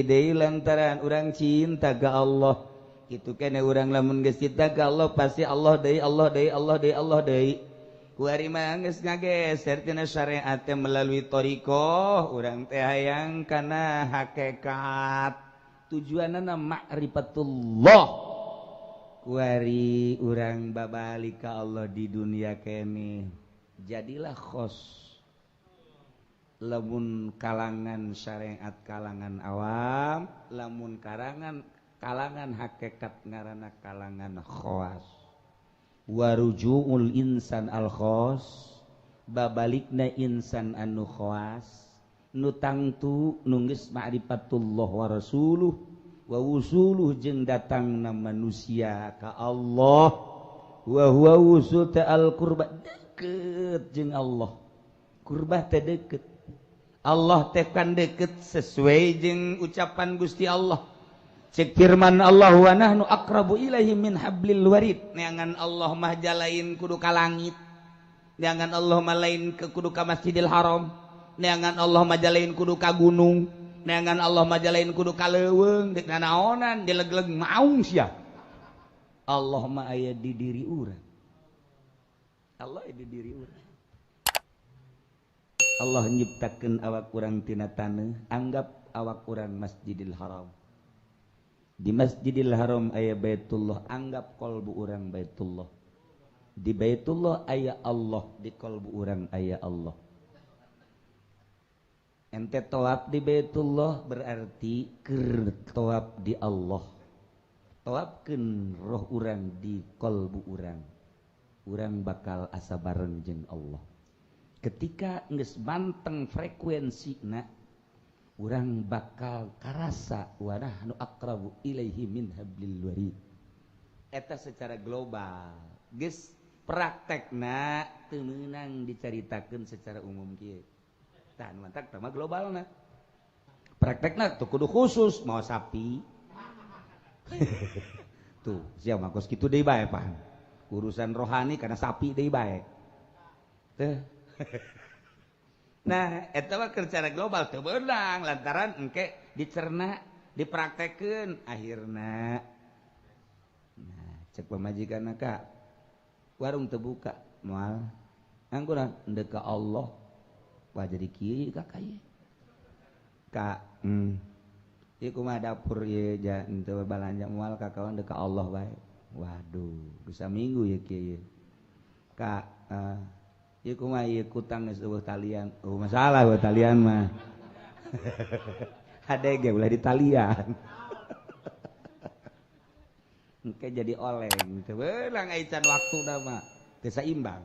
deui lantaran urang cinta ka Allah. Kitu kene urang lamun geus cinta ka Allah pasti Allah deui. Kuari mah geus ngageser tina syariat teh melalui thariqah urang teh hayang kana hakikat. Tujuanna ma'rifatullah. Kuari urang babalik ka Allah di dunia kene. Jadilah khos. Lamun kalangan syariat kalangan awam, lamun kalangan hakikat ngaranna kalangan khawas. Warujuul insan al khos, babalikna insan anu khawas, nu tangtu nu geus ma'rifatullah wa rasuluh wa wusuluh jeung datangna manusia ka Allah wa huwa wusul ta'al qurba deket jeung Allah. Qurbah teh deket. Allah teh kan deket sesuai jeung ucapan Gusti Allah. Cek firman Allah wa nahnu aqrabu ilaihi min hablil warid. Neangan Allah mah jalain kudu ka langit. Neangan Allah mah lain ke kudu ka Masjidil Haram. Neangan Allah mah jalain kudu ka gunung. Neangan Allah mah jalain kudu ka leuweung, deuk nanaonan dileg-leg maung sia. Allah mah aya di diri urang. Allah aya di diri urang. Allah nyiptakeun awak urang tina taneuh, anggap awak urang Masjidil Haram. Di Masjidil Haram aya Baitullah, anggap kolbu urang Baitullah. Di Baitullah aya Allah, di kolbu urang aya Allah. Ente tawaf di Baitullah berarti keur tawaf di Allah. Tawafkeun roh urang di kolbu urang. Urang bakal asa bareng jeung Allah. Ketika geus banteng frekuensina, urang bakal karasa wa nahnu aqrabu ilaihi min hablil warid. Eta secara global. Geus praktekna teu meunang dicaritakeun secara umum kieu. Tah nu mantak teh mah globalna. Praktekna teu kudu khusus mau sapi. Tuh, sia mah kos kitu deui bae pan. Urusan rohani kana sapi deui bae. Teh. Nah, eta mah secara global teu beunang lantaran engke dicerna, dipraktekeun akhirna. Nah, cek pamajikanna Kak. Warung teu buka, moal angguran endeu ka Allah. Wah jadi kieu Kak ieu. Kak, ieu kumaha dapur ieu ja teu balanja moal kakawan endeu ka Allah bae. Waduh, geus saminggu ieu kieu. Kak, ieu kumaha ieu kutang geus eueuh talian. Oh masalah eueuh talian mah. Hadege ulah di talian. Engke jadi oleng teu beunang aya can waktuna mah teu saimbang.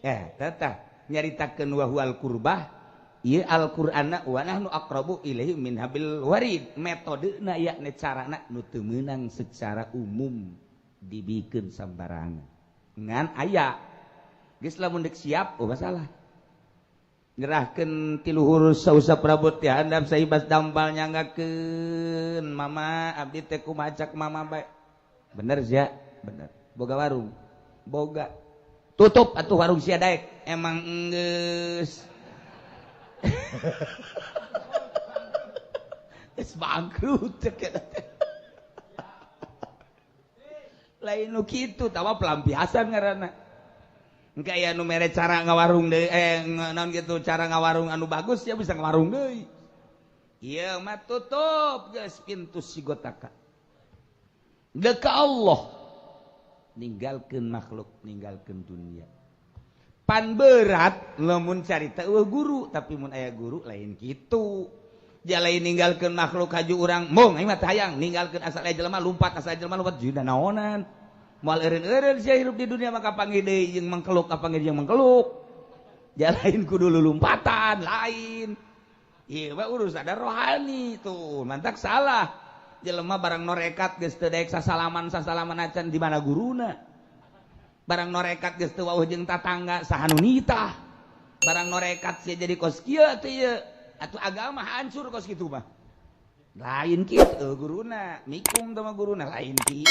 Tetah nyaritakeun wa huwal qurbah ieu Al-Qur'anna wa nahnu aqrabu ilaihi min hablil warid. Metodena yakni carana nu teu meunang secara umum dibikeun sambarangan. Ngan aya geus lamun deuk siap oh masalah. Nyerahkeun ti luhur sausap rambut teh handap saibas dambal nyanggakeun mama abdi teh kumaha cak mama bae. Bener sia, bener. Boga warung. Boga. Tutup atuh warung sia daek. Emang geus. Geus bangkrut cek eta teh. Lain nu kitu tawa pelampiasan ngaranna. Engke aya nu mere cara ngawarung deui naon kitu cara ngawarung anu bagus ya bisa ngawarung deui. Ieu mah tutup geus pintu sigotaka. Deuk ka Allah ninggalkeun makhluk, ninggalkeun dunia. Pan berat lamun carita eueuh guru, tapi mun aya guru lain kitu. Jalai ninggalkeun makhluk haju urang, mung aing mah hayang ninggalkeun asal aya jelema lumpat, asal aya jelema lumpat juda naonan. moal eureun-eureun sia hirup di dunia maka panggih deui jeung mangkeluk kapanggih jeung mangkeluk. Jalain kudu lulumpatan lain. Ieu mah urusan rohani tuh, mantak salah. Jelema barang norekat geus teu daek sasalaman acan di mana guruna. Barang norekat geus teu wawuh jeung tatangga saha nu nitah. Barang norekat sia jadi kos kieu teh ieu. Atuh agama hancur kos kitu mah. Lain kitu guruna, mikum teh mah guruna lain kitu.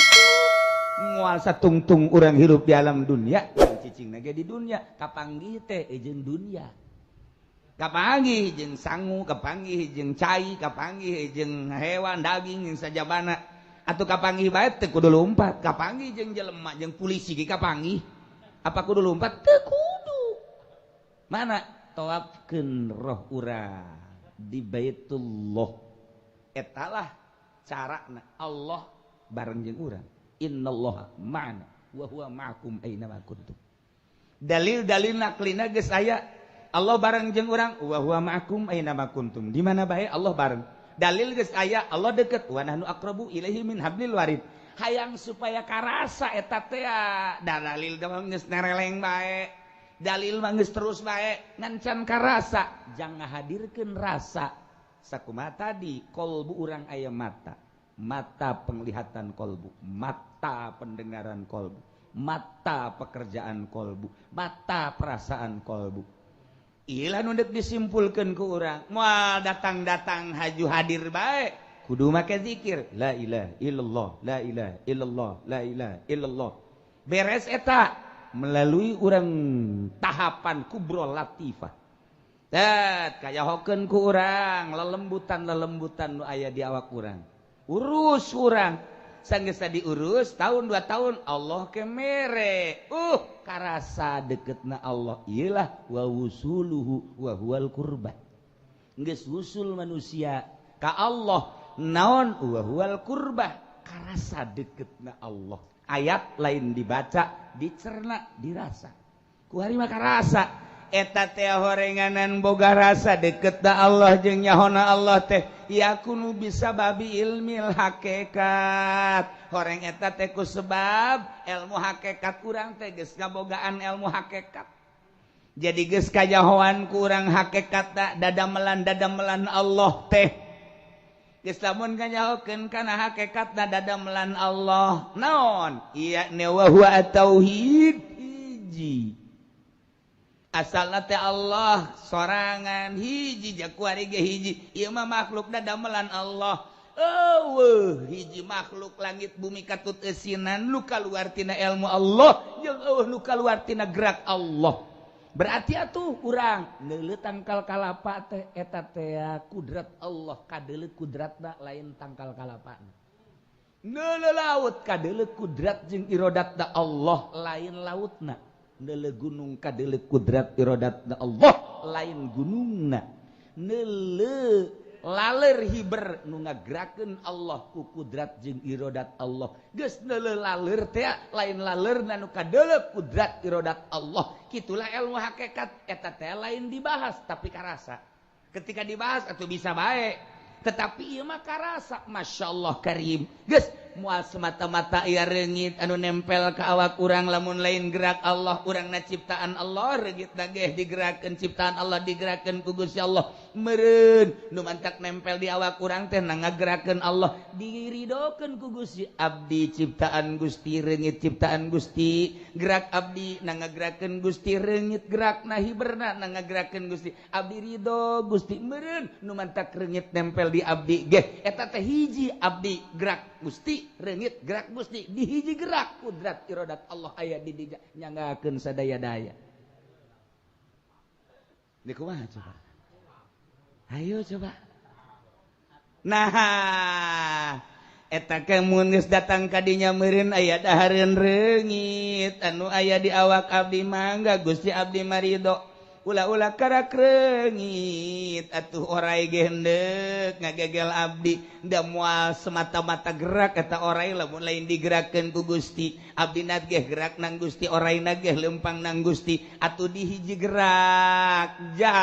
Moal satungtung urang hirup di alam dunia, cicing ge di dunia, kapanggih teh jeung dunia. Kapanggih jeung sangu, kapanggih jeung cai, kapanggih jeung hewan daging jeung sajabana. Atuh kapanggih bae teu kudu lompat, kapanggih jeung jelema jeung polisi ge kapanggih. Apa kudu lompat? Teu kudu. Mana tawafkeun roh urang di Baitullah. Etalah carana Allah bareng jeung urang. Innallaha ma'ana wa huwa ma'akum aina ma kuntum. Dalil-dalil naklina geus aya. Allah bareng jeung urang wa huwa ma'akum aina ma kuntum. Di mana bae Allah bareng. Dalil geus aya Allah deukeut wa nahnu aqrabu ilaihi min hablil warid. Hayang supaya karasa eta teh dalil geus nereleng bae. Dalil mah geus terus bae ngan can karasa. Jangan hadirkeun rasa. Sakumaha tadi kolbu urang aya mata. Mata penglihatan kolbu, mata pendengaran kolbu, mata pekerjaan kolbu, mata perasaan kolbu. Ilah nu deuk disimpulkeun ku urang, moal datang-datang haju hadir bae, kudu make zikir, la ilaha illallah, la ilaha illallah, la ilaha illallah. Beres eta melalui urang tahapan kubro latifah. Dat kayahokeun ku urang lelembutan-lelembutan nu aya di awak urang. Urus urang sanggeus diurus tahun 2 tahun Allah kemere karasa deketna Allah iyalah wa wusuluhu wa huwal qurba geus wusul manusia ka Allah naon wa huwal qurba karasa deketna Allah ayat lain dibaca dicerna dirasa ku hari mah karasa eta teh horenganan boga rasa deket da Allah jeung nyahona Allah teh yakunu bisa babi ilmil hakikat horeng eta teh ku sebab ilmu hakikat urang teh geus ngabogaan ilmu hakikat jadi geus kajahoan ku urang hakikat dadamelan Allah teh geus lamun kanyahokeun kana hakikat dadamelan Allah naon iya ne wa huwa at-tauhid hiji asalna teh Allah sorangan hiji jakuari ge hiji ieu mah makhluk damelan Allah eueuh hiji makhluk langit bumi katut eusinan nu kaluar tina ilmu Allah jeung eueuh nu kaluar tina gerak Allah berarti atuh urang neuleuh tangkal kalapa teh eta teh kudrat Allah kadeuleuh kudratna lain tangkal kalapana neuleuh laut kadeuleuh kudrat jeung iradatna Allah lain lautna neuleuh gunung kadeuleuh kudrat iradatna Allah lain gunungna neuleuh laler hiber nu ngageurakeun Allah ku kudrat jeung iradat Allah geus neuleuh laler teh lain lalerna nu kadeuleuh kudrat iradat Allah kitulah ilmu hakikat eta teh lain dibahas tapi karasa ketika dibahas atuh bisa bae tetapi ieu mah karasa masyaallah karim geus moal semata-mata ieu reungit anu nempel ka awak urang lamun lain gerak Allah urangna ciptaan Allah reungitna ge digerakkeun ciptaan Allah digerakkeun ku Gusti Allah meureun nu mantak nempel di awak urang teh ngagerakeun Allah diridokeun ku Gusti abdi ciptaan Gusti reungit ciptaan Gusti gerak abdi ngagerakeun Gusti reungit gerakna hiberna ngagerakeun Gusti abdi ridho Gusti meureun nu mantak reungit nempel di abdi ge eta teh hiji abdi gerak Gusti reungit gerak Gusti di hiji gerak kudrat iradat Allah aya di dinya nyanggakeun sadaya-daya. Di kumaha coba? Ayo coba. Nah, eta ke mun geus datang ka dinya meureun aya dahareun reungit anu aya di awak abdi mangga Gusti abdi marido. Ulah-ulah karak reungit atuh orai ge hendeuk ngagegel abdi da moal semata-mata gerak eta orai lamun lain digerakkeun ku Gusti abdina ge gerak nang Gusti oraina ge leumpang nang Gusti atuh di hiji gerak ja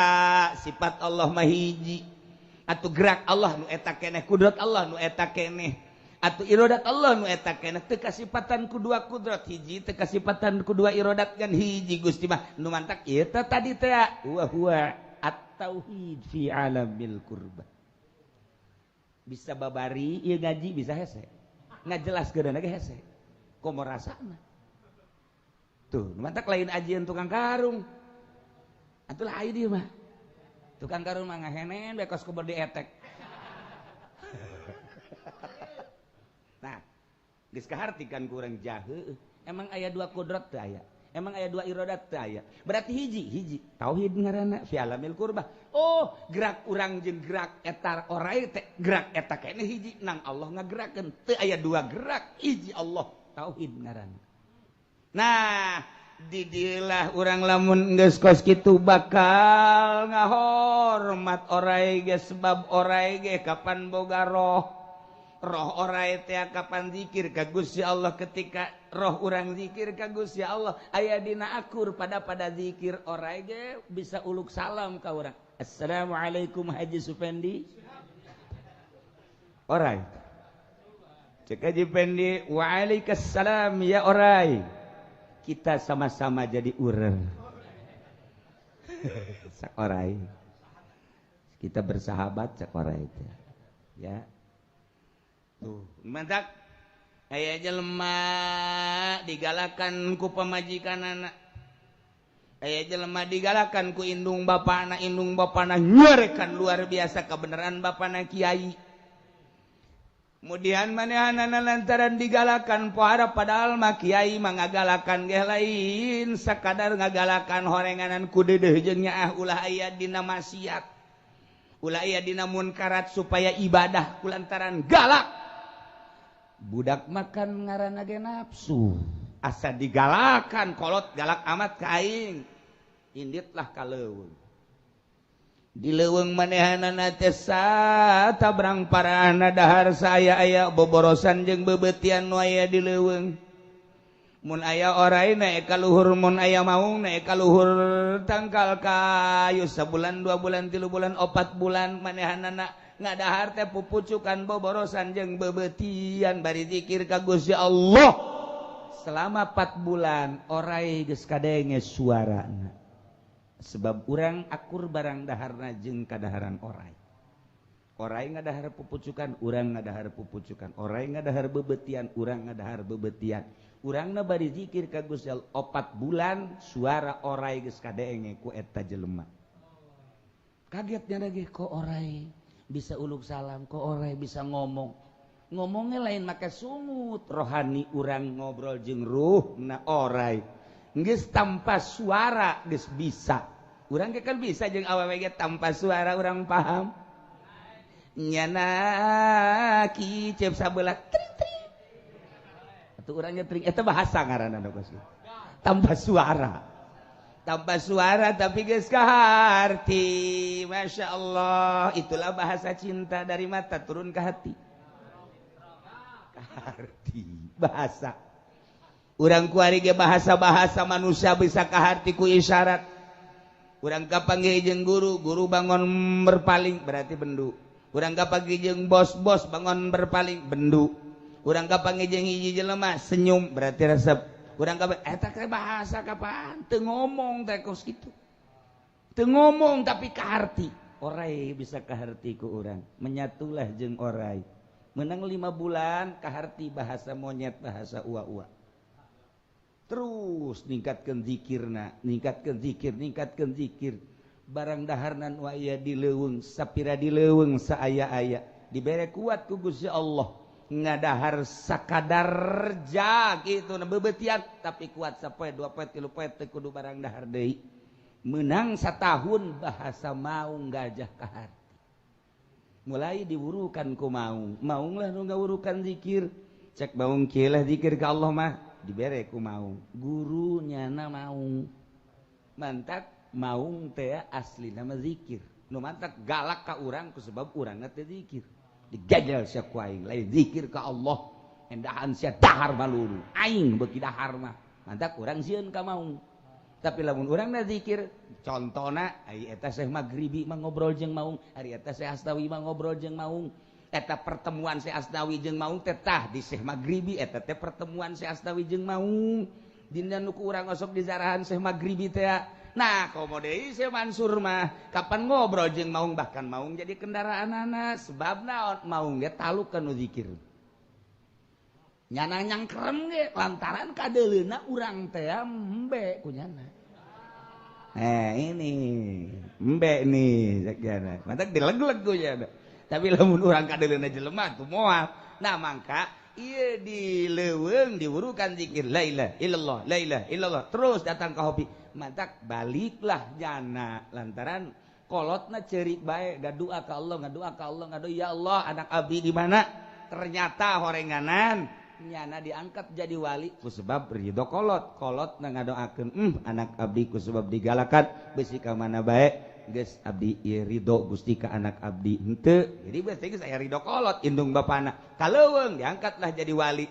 sifat Allah mah hiji atuh gerak Allah nu eta keneh kudrat Allah nu eta keneh atuh irodat Allah nu eta kana teu kasipatan ku dua kudrat hiji teu kasipatan ku dua irodat kan hiji Gusti mah nu mantak ieu tadi teh wa huwa at-tauhid fi alamil qurbah bisa babari ieu ngaji bisa hese ngajelaskeun ge hese komo rasana tuh nu mantak lain ajieun tukang karung atuh lain ieu mah tukang karung mah ngahenen bekos kubur dietek. Nah, geus kahartikeun ku urang jahe, emang aya dua kodrat teh aya. Emang aya dua irodat teh aya. Berarti hiji tauhid ngaranna fi alamil qurbah. Oh, gerak urang jeung gerak eta orai teh gerak eta keneh hiji nang Allah ngagerakeun. Teu aya dua gerak, hiji Allah tauhid ngaranna. Nah, di dilah urang lamun geus kos kitu bakal ngahormat orai ge sebab orai ge kapan boga roh orai teh kapan zikir ka Gusti Allah ketika roh urang zikir ka Gusti Allah aya dina akur pada zikir orai ge bisa uluk salam ka urang assalamualaikum Haji Supendi orai cek Haji Pendi waalaikumsalam ya orai kita sama-sama jadi urang sak orai kita bersahabat sak orai teh ya tuh mantap aya jelema digalakan ku pamajikanana aya jelema digalakan ku indung bapana nyorekan luar biasa kebenaran bapana kiai kemudian manehanana lantaran digalakan pohara padahal mah kiai mah ngagalakan ge lain sakadar ngagalakan horenganan ku deudeuh jeung nyaah ulah aya dina maksiat ulah aya dina munkarat supaya ibadah kulantaran galak budak makan ngaranna ge nafsu asa digalakan kolot galak amat ka aing inditlah ka leuweung di leuweung manehanana teh satabrang parana dahar saya aya boborosan jeung bebetian nu aya di leuweung mun aya orai naek ka luhur mun aya maung naek ka luhur tangkal kayu sabulan 2 bulan 3 bulan 4 bulan manehanana ngadahar teh pupucukan boborosan jeung bebetian bari zikir ka Gusti Allah selama 4 bulan orai geus kadenge suarana sebab urang akur barang daharna jeung kadaharan orai ngadahar pupucukan urang ngadahar pupucukan orai ngadahar bebetian urang ngadahar bebetian urangna bari zikir ka Gusti Allah 4 bulan suara orai geus kadenge ku eta jelema kagetnya lagi kok orai bisa uluk salam kok orai bisa ngomongnya lain make sungut rohani urang ngobrol jeung ruh na orai geus tanpa suara geus bisa urang ge kan bisa jeung awewe ge tanpa suara urang paham nyana kicep sabelah tring tring atuh urang ge tring eta bahasa ngaranna tanpa suara tapi geus kaharti Masya Allah itulah bahasa cinta dari mata turun ke hati kaharti bahasa urang kuari ge bahasa manusia bisa kaharti ku isyarat urang kapanggih jeung guru bangun berpaling berarti bendu urang kapanggih jeung bos bangun berpaling bendu urang kapanggih jeung hiji jelema senyum berarti resep urang kabeh eta teh bahasa kapan teu ngomong teh kos kitu teu ngomong tapi kaharti orai bisa kaharti ku urang menyatulah jeung orai menang 5 bulan kaharti bahasa monyet bahasa ua-ua terus ningkatkeun zikir barang daharna nu aya di leuweung sapira di leuweung saaya-aya dibere kuat ku Gusti Allah ngadahar sakadar ja gitu na bebetian tapi kuat sapoe 2 poe 3 poe teu kudu barang dahar deui menang satahun bahasa maung gajah kaharti mulai diwurukan ku maung lah nu ngawurukan zikir cek maung kieu lah zikir ka Allah mah dibere ku maung gurunya na maung mantak maung teh aslina mah zikir nu mantak galak ka urang ku sebab urangna teh zikir digajal sia ku aing lain zikir ka Allah endahan sia dahar maluru aing beuki dahar mah mantak urang sieun ka maung tapi lamun urangna zikir contona ari eta Syekh Maghribi mah ngobrol jeung maung ari eta Syekh Astawi mah ngobrol jeung maung eta pertemuan Syekh Asnawi jeung Maung tetah di Syekh Maghribi eta teh pertemuan Syekh Asnawi jeung Maung dina nu ku urang osok di zarahan Syekh Maghribi teh. Nah komo deui Syekh Mansur mah kapan ngobrol jeung Maung bahkan Maung jadi kendaraanana sebab naon Maung ge taluk ka nu zikir nyana nyangkrem ge lantaran kadeuleuna urang teh embe kunyana. Ini embe nih sakjana mantap dileg-leg kunyana tapi lamun urang kadeuleuna jelema tuh moal. Nah mangka ieu dileuweung diurukan zikir la ilaha illallah la ilaha illallah terus datang ka hobi mantap baliklah jana lantaran kolotna ceurik bae ngadua ka Allah ngadua ka Allah ngadua ya Allah anak abdi di mana ternyata horenganan nyana diangkat jadi wali ku sebab ridho kolot na ngadoakeun anak abdi ku sebab digalakan besi ka mana bae geus abdi ieu ridho Gusti ka anak abdi henteu jadi berarti geus aya ridho kolot indung bapana kaleuweung diangkatlah jadi wali.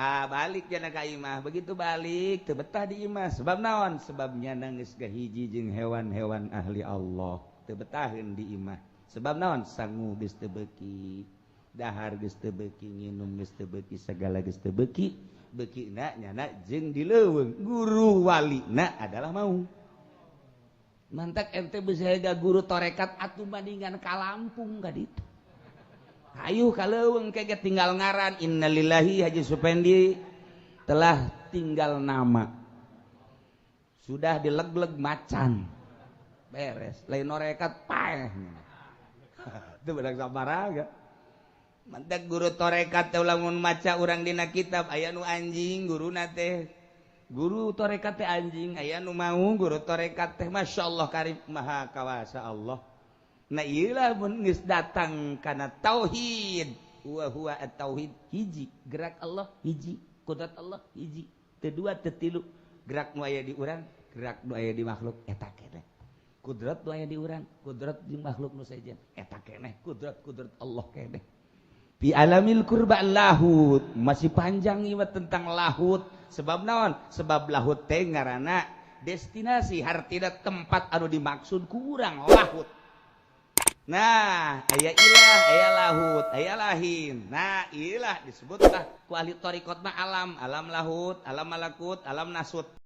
Balik jana ka imah begitu balik teu betah di imah sebab naon sebab nyana geus gahiji jeung hewan-hewan ahli Allah teu betaheun di imah sebab naon sangu geus teu beuki dahar geus teu beuki nginum geus teu beuki sagala geus teu beuki beukina nyana jeung dileuweung guru walina adalah Maung. Mantak ente bisa ga guru torekat atuh bandingan ka Lampung ka ditu. Ayo kaleuweung kege tinggal ngaran innalillahi Haji Supendi telah tinggal nama sudah dileg-leg macan beres lain norekat paeh itu bedak sabaraga mantak guru torekat teh lamun maca urang dina kitab aya nu anjing guruna teh guru torekat teh anjing aya nu mau guru torekat teh masyaallah karim maha kawasa Allah. Nah iyalah mun geus datang kana tauhid wa huwa at-tauhid hiji gerak Allah hiji kudrat Allah hiji teu dua teu tilu gerak nu aya di urang gerak nu aya di makhluk eta keneh kudrat nu aya di urang kudrat di makhluk nu sajen eta keneh kudrat Allah keneh fi alamil qurba lahut masih panjang ieu tentang lahut sebab naon sebab lahut teh ngaranna destinasi hartina tempat anu dimaksud ku urang lahut. Nah, aya ilah, aya lahut, aya lahin. Nah, ilah disebutlah ku ahli thariqat alam lahut, alam malakut, alam nasut.